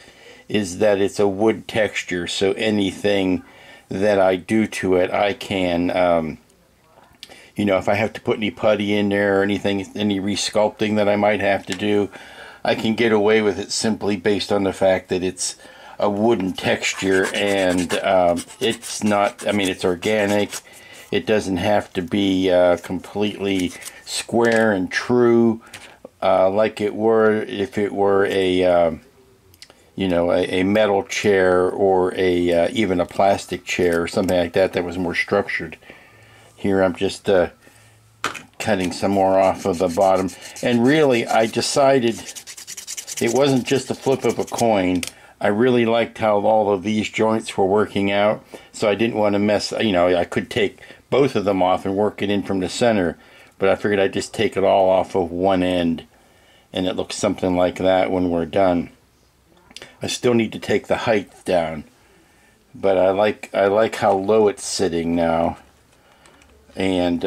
is that it's a wood texture, so anything that I do to it, I can, you know, if I have to put any putty in there or anything, any resculpting that I might have to do, I can get away with it simply based on the fact that it's a wooden texture, and it's not, I mean, it's organic. It doesn't have to be completely square and true like it were if it were a you know, a metal chair or even a plastic chair or something like that that was more structured. Here I'm just cutting some more off of the bottom, and really I decided it wasn't just a flip of a coin. I really liked how all of these joints were working out, so I didn't want to mess, you know, I could take both of them off and work it in from the center, but I figured I'd just take it all off of one end, and it looks something like that when we're done. I still need to take the height down, but I like how low it's sitting now, and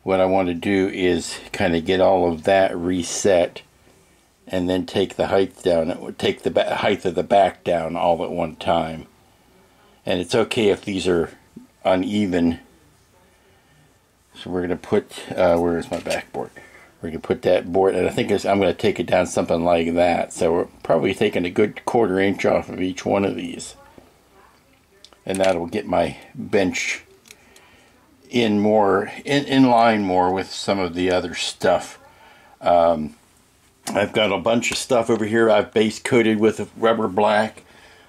what I want to do is kind of get all of that reset, and then take the height down. It would take the height of the back down all at one time. And it's okay if these are uneven. So we're going to put, where's my backboard? We're going to put that board, and I think I'm going to take it down something like that. So we're probably taking a good 1/4 inch off of each one of these. And that'll get my bench in line more with some of the other stuff. I've got a bunch of stuff over here I've base coated with rubber black.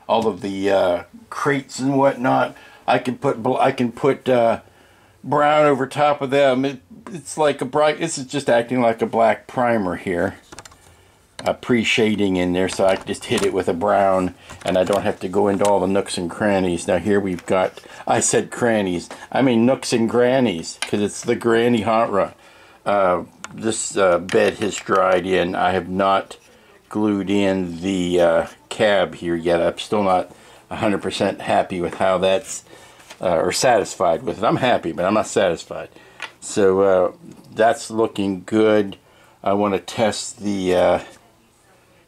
All of the crates and whatnot. I can put brown over top of them. It's like a bright. This is just acting like a black primer here. Pre-shading in there, so I can just hit it with a brown, and I don't have to go into all the nooks and crannies. Now here we've got. I said crannies. I mean nooks and grannies, because it's the granny hot rod. This bed has dried in. I have not glued in the cab here yet. I'm still not 100% happy with how that's, or satisfied with it. I'm happy, but I'm not satisfied. So that's looking good. I want to test the,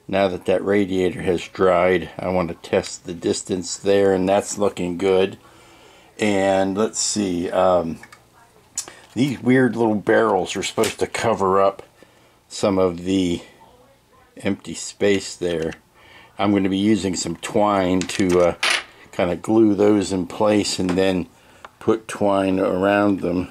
now that radiator has dried, I want to test the distance there, and that's looking good. And let's see, these weird little barrels are supposed to cover up some of the empty space there. I'm going to be using some twine to kind of glue those in place and then put twine around them.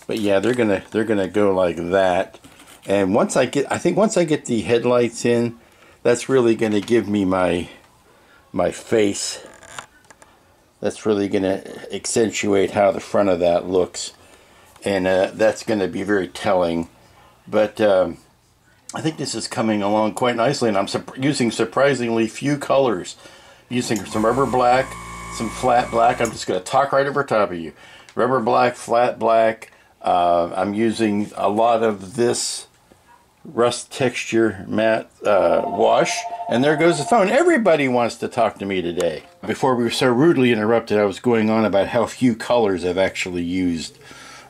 But yeah, they're gonna go like that. And I think once I get the headlights in, that's really going to give me my face. That's really going to accentuate how the front of that looks. And that's going to be very telling. But I think this is coming along quite nicely, and I'm using surprisingly few colors. Using some rubber black, some flat black. I'm just going to talk right over top of you. Rubber black, flat black. I'm using a lot of this rust texture matte wash. And there goes the phone. Everybody wants to talk to me today. Before we were so rudely interrupted, I was going on about how few colors I've actually used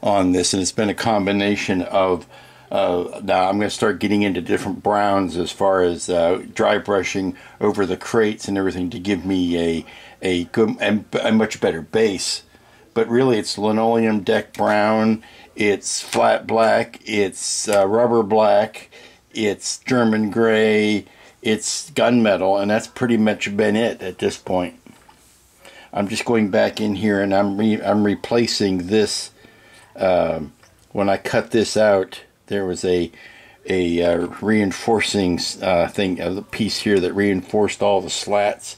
on this, and it's been a combination of now I'm going to start getting into different browns as far as dry brushing over the crates and everything to give me a good and a much better base. But really, it's linoleum deck brown, it's flat black, it's rubber black, it's German gray, it's gunmetal, and that's pretty much been it at this point. I'm just going back in here and I'm replacing this. When I cut this out, there was a reinforcing thing, a piece here that reinforced all the slats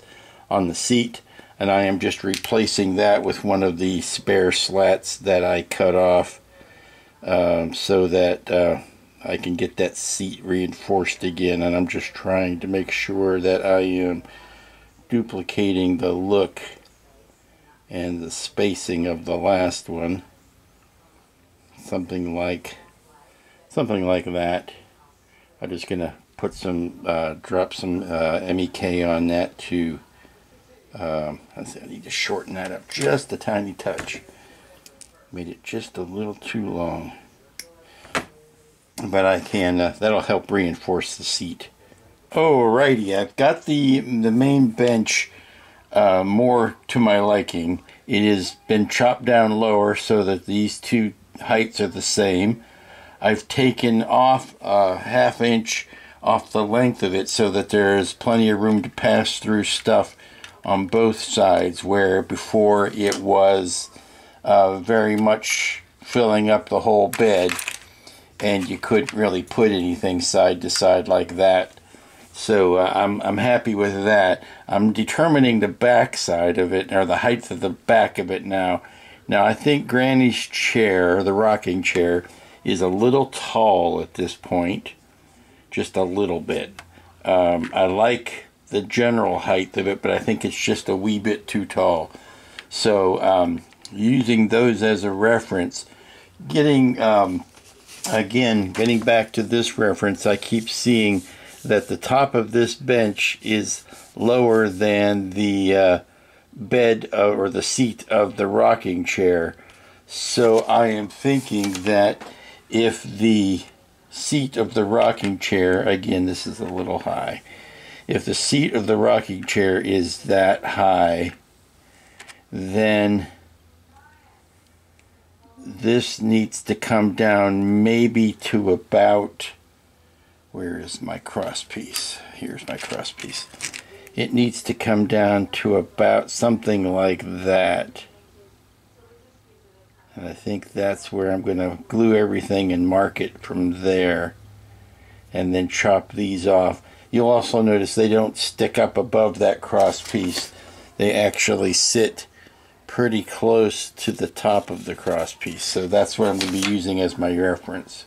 on the seat, and I am just replacing that with one of the spare slats that I cut off, so that I can get that seat reinforced again. And I'm just trying to make sure that I am duplicating the look and the spacing of the last one, something like that. I'm just gonna put some drop some MEK on that to let's see, I need to shorten that up just a tiny touch. Made it just a little too long, but I can that'll help reinforce the seat. Alrighty, I've got the main bench more to my liking. It has been chopped down lower so that these two heights are the same. I've taken off a ½ inch off the length of it so that there is plenty of room to pass through stuff on both sides, where before it was very much filling up the whole bed and you couldn't really put anything side to side like that. So I'm happy with that. I'm determining the back side of it, or the height of the back of it now. Now I think Granny's chair, the rocking chair, is a little tall at this point, just a little bit. I like the general height of it, but I think it's just a wee bit too tall. So using those as a reference, getting back to this reference, I keep seeing that the top of this bench is lower than the bed or the seat of the rocking chair. So I am thinking that if the seat of the rocking chair, again this is a little high, if the seat of the rocking chair is that high, then this needs to come down maybe to about, where is my cross piece? Here's my cross piece. It needs to come down to about something like that. And I think that's where I'm going to glue everything and mark it from there. And then chop these off. You'll also notice they don't stick up above that cross piece. They actually sit pretty close to the top of the cross piece. So that's what I'm going to be using as my reference.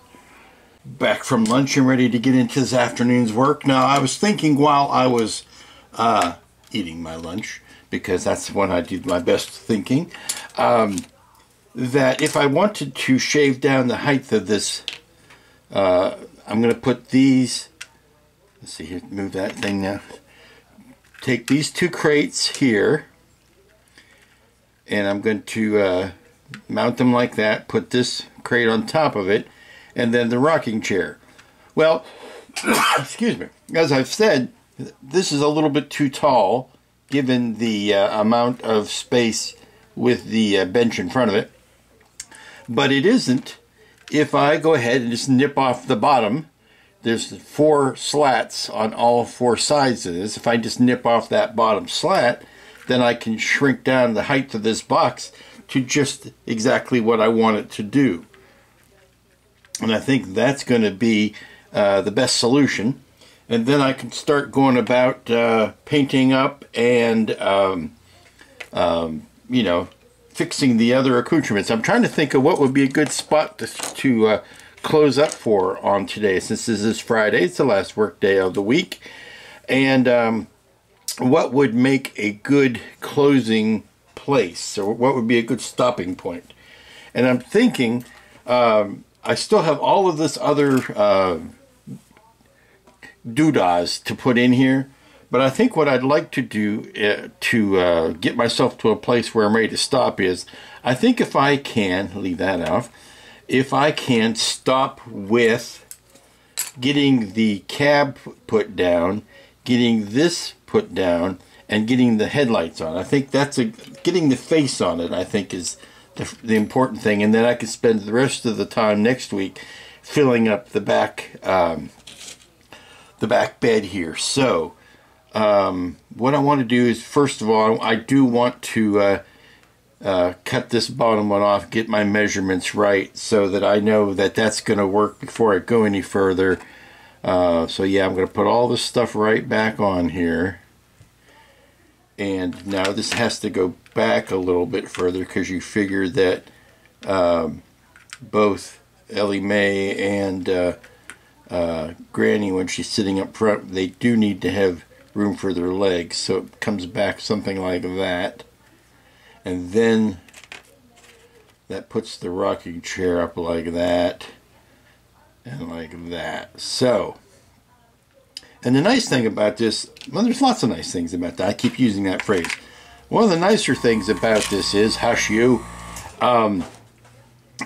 Back from lunch and ready to get into this afternoon's work. Now, I was thinking while I was eating my lunch, because that's when I do my best thinking, that if I wanted to shave down the height of this, I'm going to put these, let's see here, move that thing now. Take these two crates here, and I'm going to mount them like that, put this crate on top of it, and then the rocking chair. Well, excuse me, as I've said, this is a little bit too tall given the amount of space with the bench in front of it. But it isn't if I go ahead and just nip off the bottom. There's 4 slats on all 4 sides of this. If I just nip off that bottom slat, then I can shrink down the height of this box to just exactly what I want it to do. And I think that's going to be the best solution. And then I can start going about painting up and, you know, fixing the other accoutrements. I'm trying to think of what would be a good spot to close up for on today, since this is Friday. It's the last work day of the week. And what would make a good closing place, or what would be a good stopping point? And I'm thinking, I still have all of this other doodahs to put in here, but I think what I'd like to do to get myself to a place where I'm ready to stop is, I think if I can, leave that out, if I can stop with getting the cab put down, getting this put down, and getting the headlights on. I think that's getting the face on it, I think, is the important thing. And then I can spend the rest of the time next week filling up the back bed here. So what I want to do is, first of all, I do want to cut this bottom one off, get my measurements right so that I know that that's going to work before I go any further. So yeah, I'm going to put all this stuff right back on here. And now this has to go back a little bit further because you figure that both Ellie Mae and Granny, when she's sitting up front, they do need to have room for their legs. So it comes back something like that. And then that puts the rocking chair up like that and like that. So, and the nice thing about this, well, there's lots of nice things about that. I keep using that phrase. One of the nicer things about this is, hush you,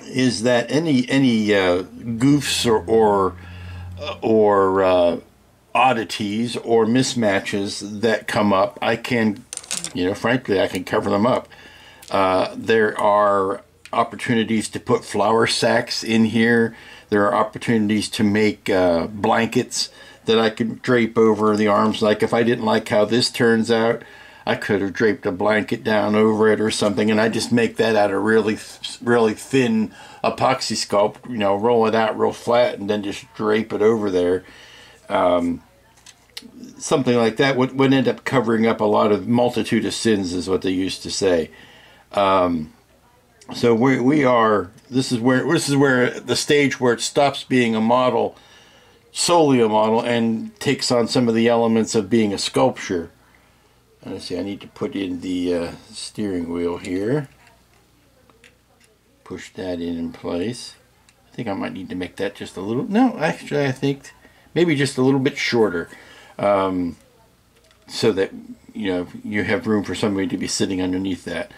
is that any goofs or oddities or mismatches that come up, I can, frankly, I can cover them up. There are opportunities to put flour sacks in here. There are opportunities to make blankets that I could drape over the arms. Like if I didn't like how this turns out, I could have draped a blanket down over it or something, and I just make that out of really thin epoxy sculpt, roll it out real flat and then just drape it over there. Something like that would end up covering up a lot of multitude of sins, is what they used to say. So we are. This is where the stage where it stops being a model, solely a model, and takes on some of the elements of being a sculpture. And let's see, I need to put in the steering wheel here. Push that in place. I think I might need to make that just a little. No, actually, I think maybe just a little bit shorter, so that you have room for somebody to be sitting underneath that.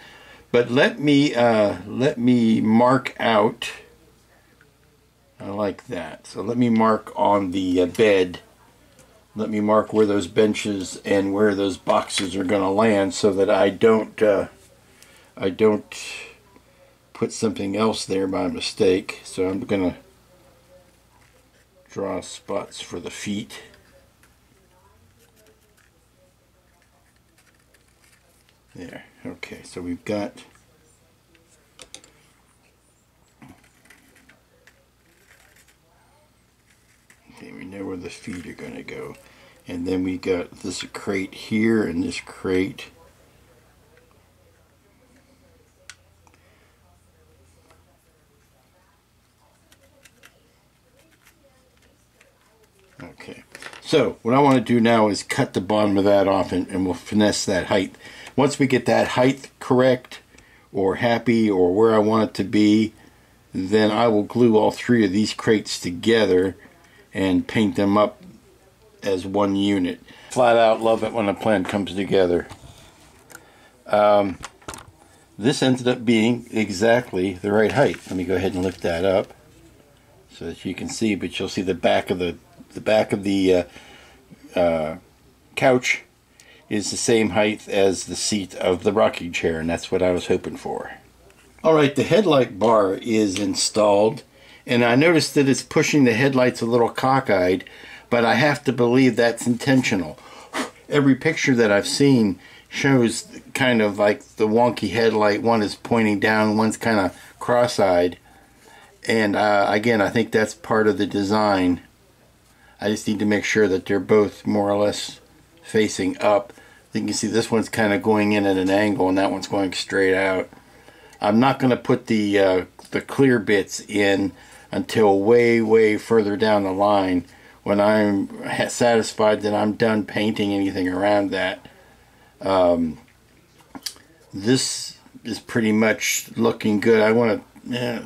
But let me mark out. I like that. So let me mark on the bed. Let me mark where those benches and where those boxes are going to land, so that I don't put something else there by mistake. So I'm going to draw spots for the feet. There. Okay, so we've got we know where the feet are going to go. And then we got this crate here and this crate. Okay, so what I want to do now is cut the bottom of that off, and we'll finesse that height. Once we get that height correct or happy or where I want it to be, then I will glue all three of these crates together and paint them up as one unit. Flat out love it when a plan comes together. This ended up being exactly the right height. Let me go ahead and lift that up so that you can see, but you'll see the back of the couch is the same height as the seat of the rocking chair, and that's what I was hoping for. Alright, the headlight bar is installed, and I noticed that it's pushing the headlights a little cockeyed, but I have to believe that's intentional. Every picture that I've seen shows kind of like the wonky headlight. One is pointing down, one's kind of cross-eyed, and again, I think that's part of the design. I just need to make sure that they're both more or less facing up. You can see this one's kind of going in at an angle and that one's going straight out. I'm not going to put the clear bits in until way further down the line, when I'm satisfied that I'm done painting anything around that. This is pretty much looking good. I want to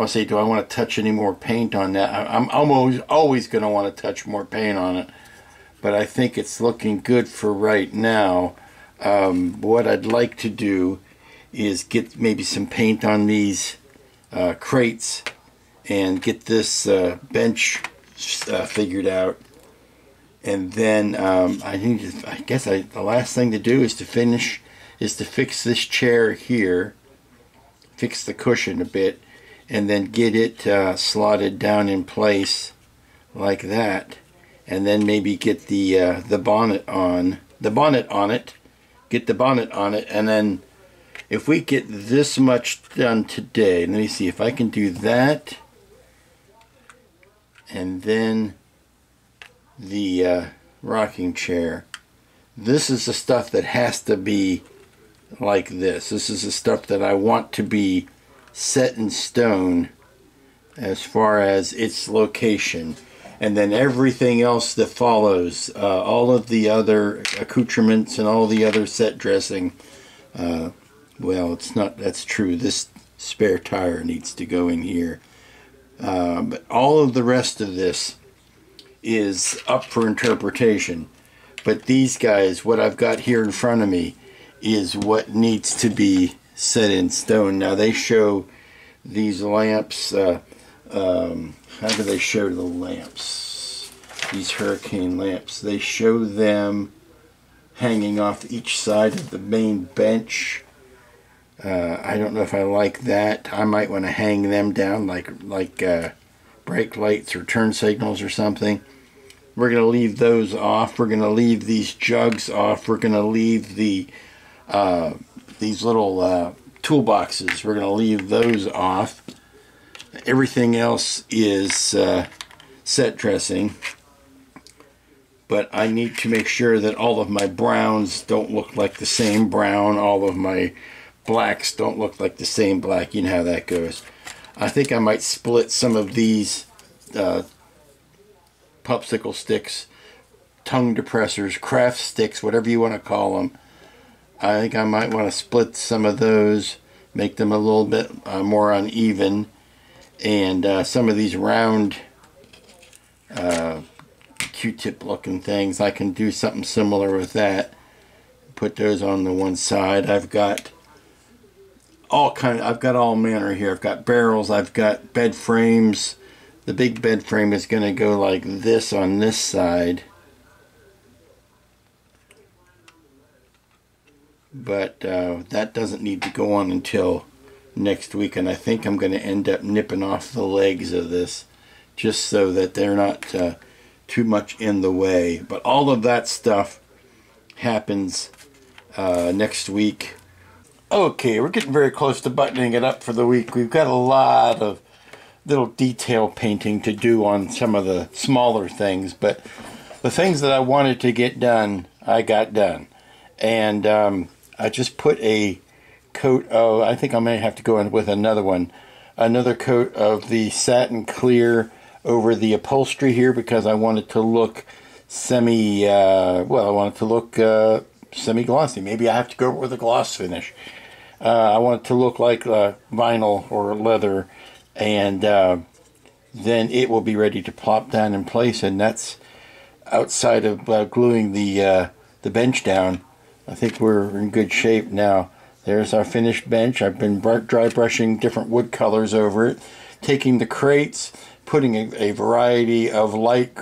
say, do I want to touch any more paint on that? I'm always going to want to touch more paint on it, but I think it's looking good for right now. What I'd like to do is get maybe some paint on these crates and get this bench figured out, and then I guess the last thing to do is to fix this chair here, fix the cushion a bit, and then get it slotted down in place like that, and then maybe get the bonnet on it, get the bonnet on it, and then if we get this much done today, let me see if I can do that, and then the rocking chair. This is the stuff that has to be like this. This is the stuff that I want to be set in stone as far as its location. And then everything else that follows, all of the other accoutrements and all the other set dressing, well, it's not, that's true. This spare tire needs to go in here. But all of the rest of this is up for interpretation. But these guys, what I've got here in front of me, is what needs to be set in stone. Now they show these lamps, how do they show the lamps? These hurricane lamps. They show them hanging off each side of the main bench. I don't know if I like that. I might want to hang them down like brake lights or turn signals or something. We're going to leave those off. We're going to leave these jugs off. We're going to leave the these little toolboxes. We're going to leave those off. Everything else is set dressing. But I need to make sure that all of my browns don't look like the same brown. All of my blacks don't look like the same black. You know how that goes. I think I might split some of these popsicle sticks, tongue depressors, craft sticks, whatever you want to call them. I think I might want to split some of those, make them a little bit more uneven, and some of these round Q-tip looking things, I can do something similar with that. Put those on the one side. I've got all manner here. I've got barrels, I've got bed frames. The big bed frame is going to go like this on this side. But that doesn't need to go on until next week, and I think I'm going to end up nipping off the legs of this just so that they're not too much in the way. But all of that stuff happens next week. Okay, we're getting very close to buttoning it up for the week. We've got a lot of little detail painting to do on some of the smaller things, but the things that I wanted to get done, I got done. And I just put a coat of, I think I may have to go in with another coat of the satin clear over the upholstery here, because I want it to look semi-glossy. Maybe I have to go with a gloss finish. I want it to look like vinyl or leather, and then it will be ready to plop down in place. And that's outside of gluing the bench down. I think we're in good shape now. There's our finished bench. I've been dry brushing different wood colors over it, taking the crates, putting a variety of light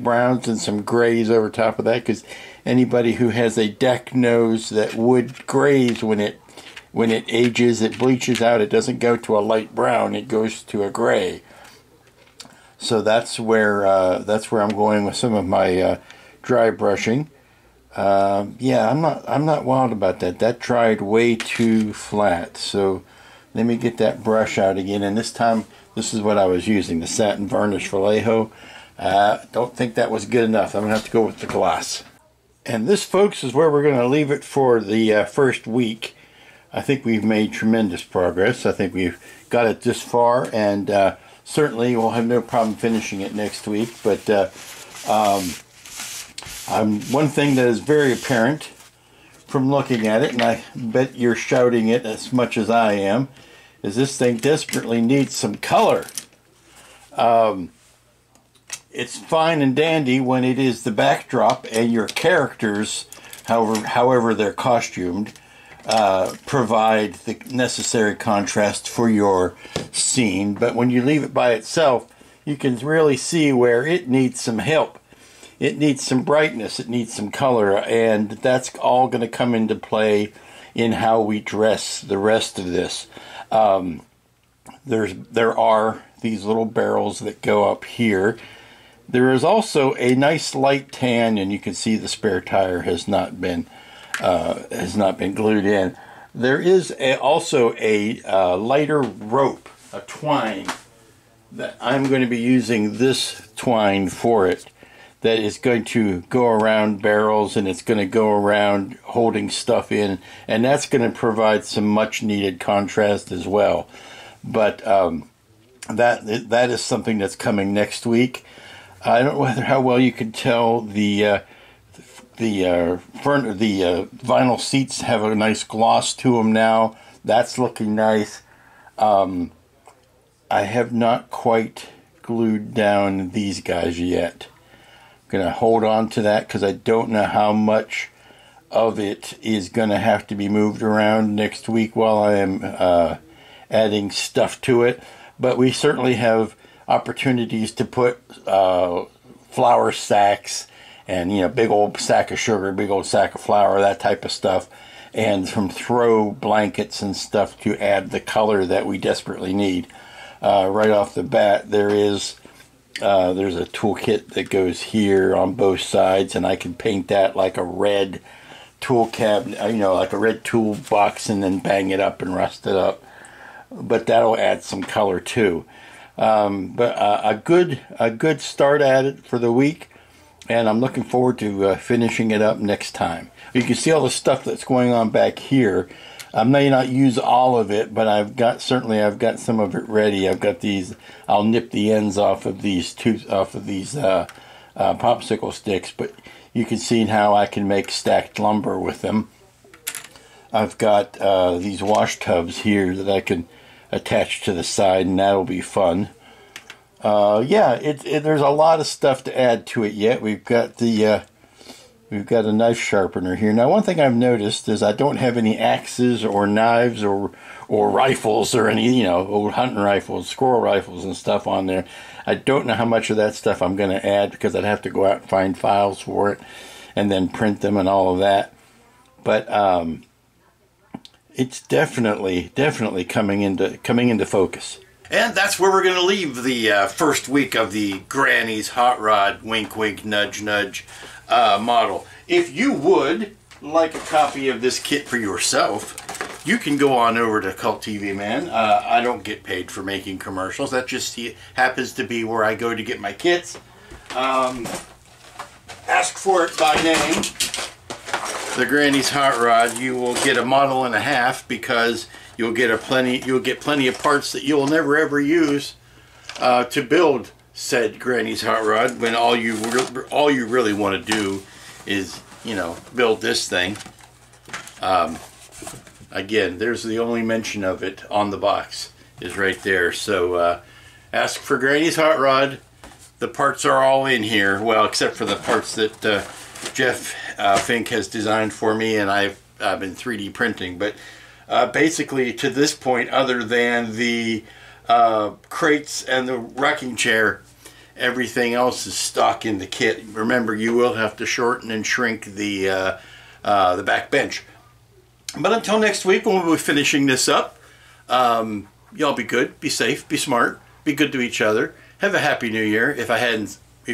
browns and some grays over top of that, because anybody who has a deck knows that wood grays, when it ages, it bleaches out. It doesn't go to a light brown, it goes to a gray. So that's where I'm going with some of my dry brushing. Yeah, I'm not wild about that. That dried way too flat. So let me get that brush out again, and this time this is what I was using, the satin varnish Vallejo. Don't think that was good enough. I'm gonna have to go with the gloss. And this, folks, is where we're going to leave it for the first week. I think we've made tremendous progress. I think we've got it this far, and certainly we'll have no problem finishing it next week. But one thing that is very apparent from looking at it, and I bet you're shouting it as much as I am, is this thing desperately needs some color. It's fine and dandy when it is the backdrop and your characters, however they're costumed, provide the necessary contrast for your scene. But when you leave it by itself, you can really see where it needs some help. It needs some brightness, it needs some color, and that's all going to come into play in how we dress the rest of this. There are these little barrels that go up here. There is also a nice light tan, and you can see the spare tire has not been glued in. There is also a lighter rope, a twine, that I'm going to be using this twine for it, that is going to go around barrels, and it's going to go around holding stuff in, and that's going to provide some much needed contrast as well. But that is something that's coming next week. I don't know how well you can tell the vinyl seats have a nice gloss to them now. That's looking nice. I have not quite glued down these guys yet. I'm going to hold on to that because I don't know how much of it is going to have to be moved around next week while I am adding stuff to it. But we certainly have opportunities to put flour sacks and, big old sack of sugar, big old sack of flour, that type of stuff, and some throw blankets and stuff to add the color that we desperately need. Right off the bat, there's a toolkit that goes here on both sides, and I can paint that like a red tool cabinet, like a red toolbox, and then bang it up and rust it up. But that'll add some color too. But a good start at it for the week, and I'm looking forward to finishing it up next time. You can see all the stuff that's going on back here. I may not use all of it, but I've got some of it ready. I've got these. I'll nip the ends off of these popsicle sticks, but you can see how I can make stacked lumber with them. I've got these wash tubs here that I can attach to the side, and that'll be fun. There's a lot of stuff to add to it yet. We've got a knife sharpener here. Now, one thing I've noticed is I don't have any axes or knives or rifles or any, old hunting rifles, squirrel rifles and stuff on there. I don't know how much of that stuff I'm going to add because I'd have to go out and find files for it and then print them and all of that. But it's definitely coming into focus. And that's where we're going to leave the first week of the Granny's Hot Rod, wink, wink, nudge, nudge model. If you would like a copy of this kit for yourself, you can go on over to Cult TV Man. I don't get paid for making commercials. That just happens to be where I go to get my kits. Ask for it by name. The Granny's Hot Rod. You will get a model and a half because you'll get plenty of parts that you'll never ever use to build said Granny's Hot Rod, when all you really want to do is, build this thing. Again, there's the only mention of it on the box is right there. So ask for Granny's Hot Rod. The parts are all in here, well, except for the parts that Jeff Fink has designed for me, and I've been 3D printing. But basically, to this point, other than the crates and the rocking chair, everything else is stock in the kit. Remember, you will have to shorten and shrink the back bench. But until next week, when we'll be finishing this up, y'all be good, be safe, be smart, be good to each other. Have a happy New Year if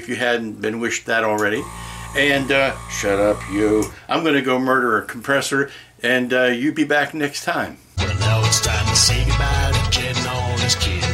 you hadn't been wished that already. And shut up, you. I'm going to go murder a compressor, and you be back next time. Well, now it's time to say goodbye to Jed and all his kids.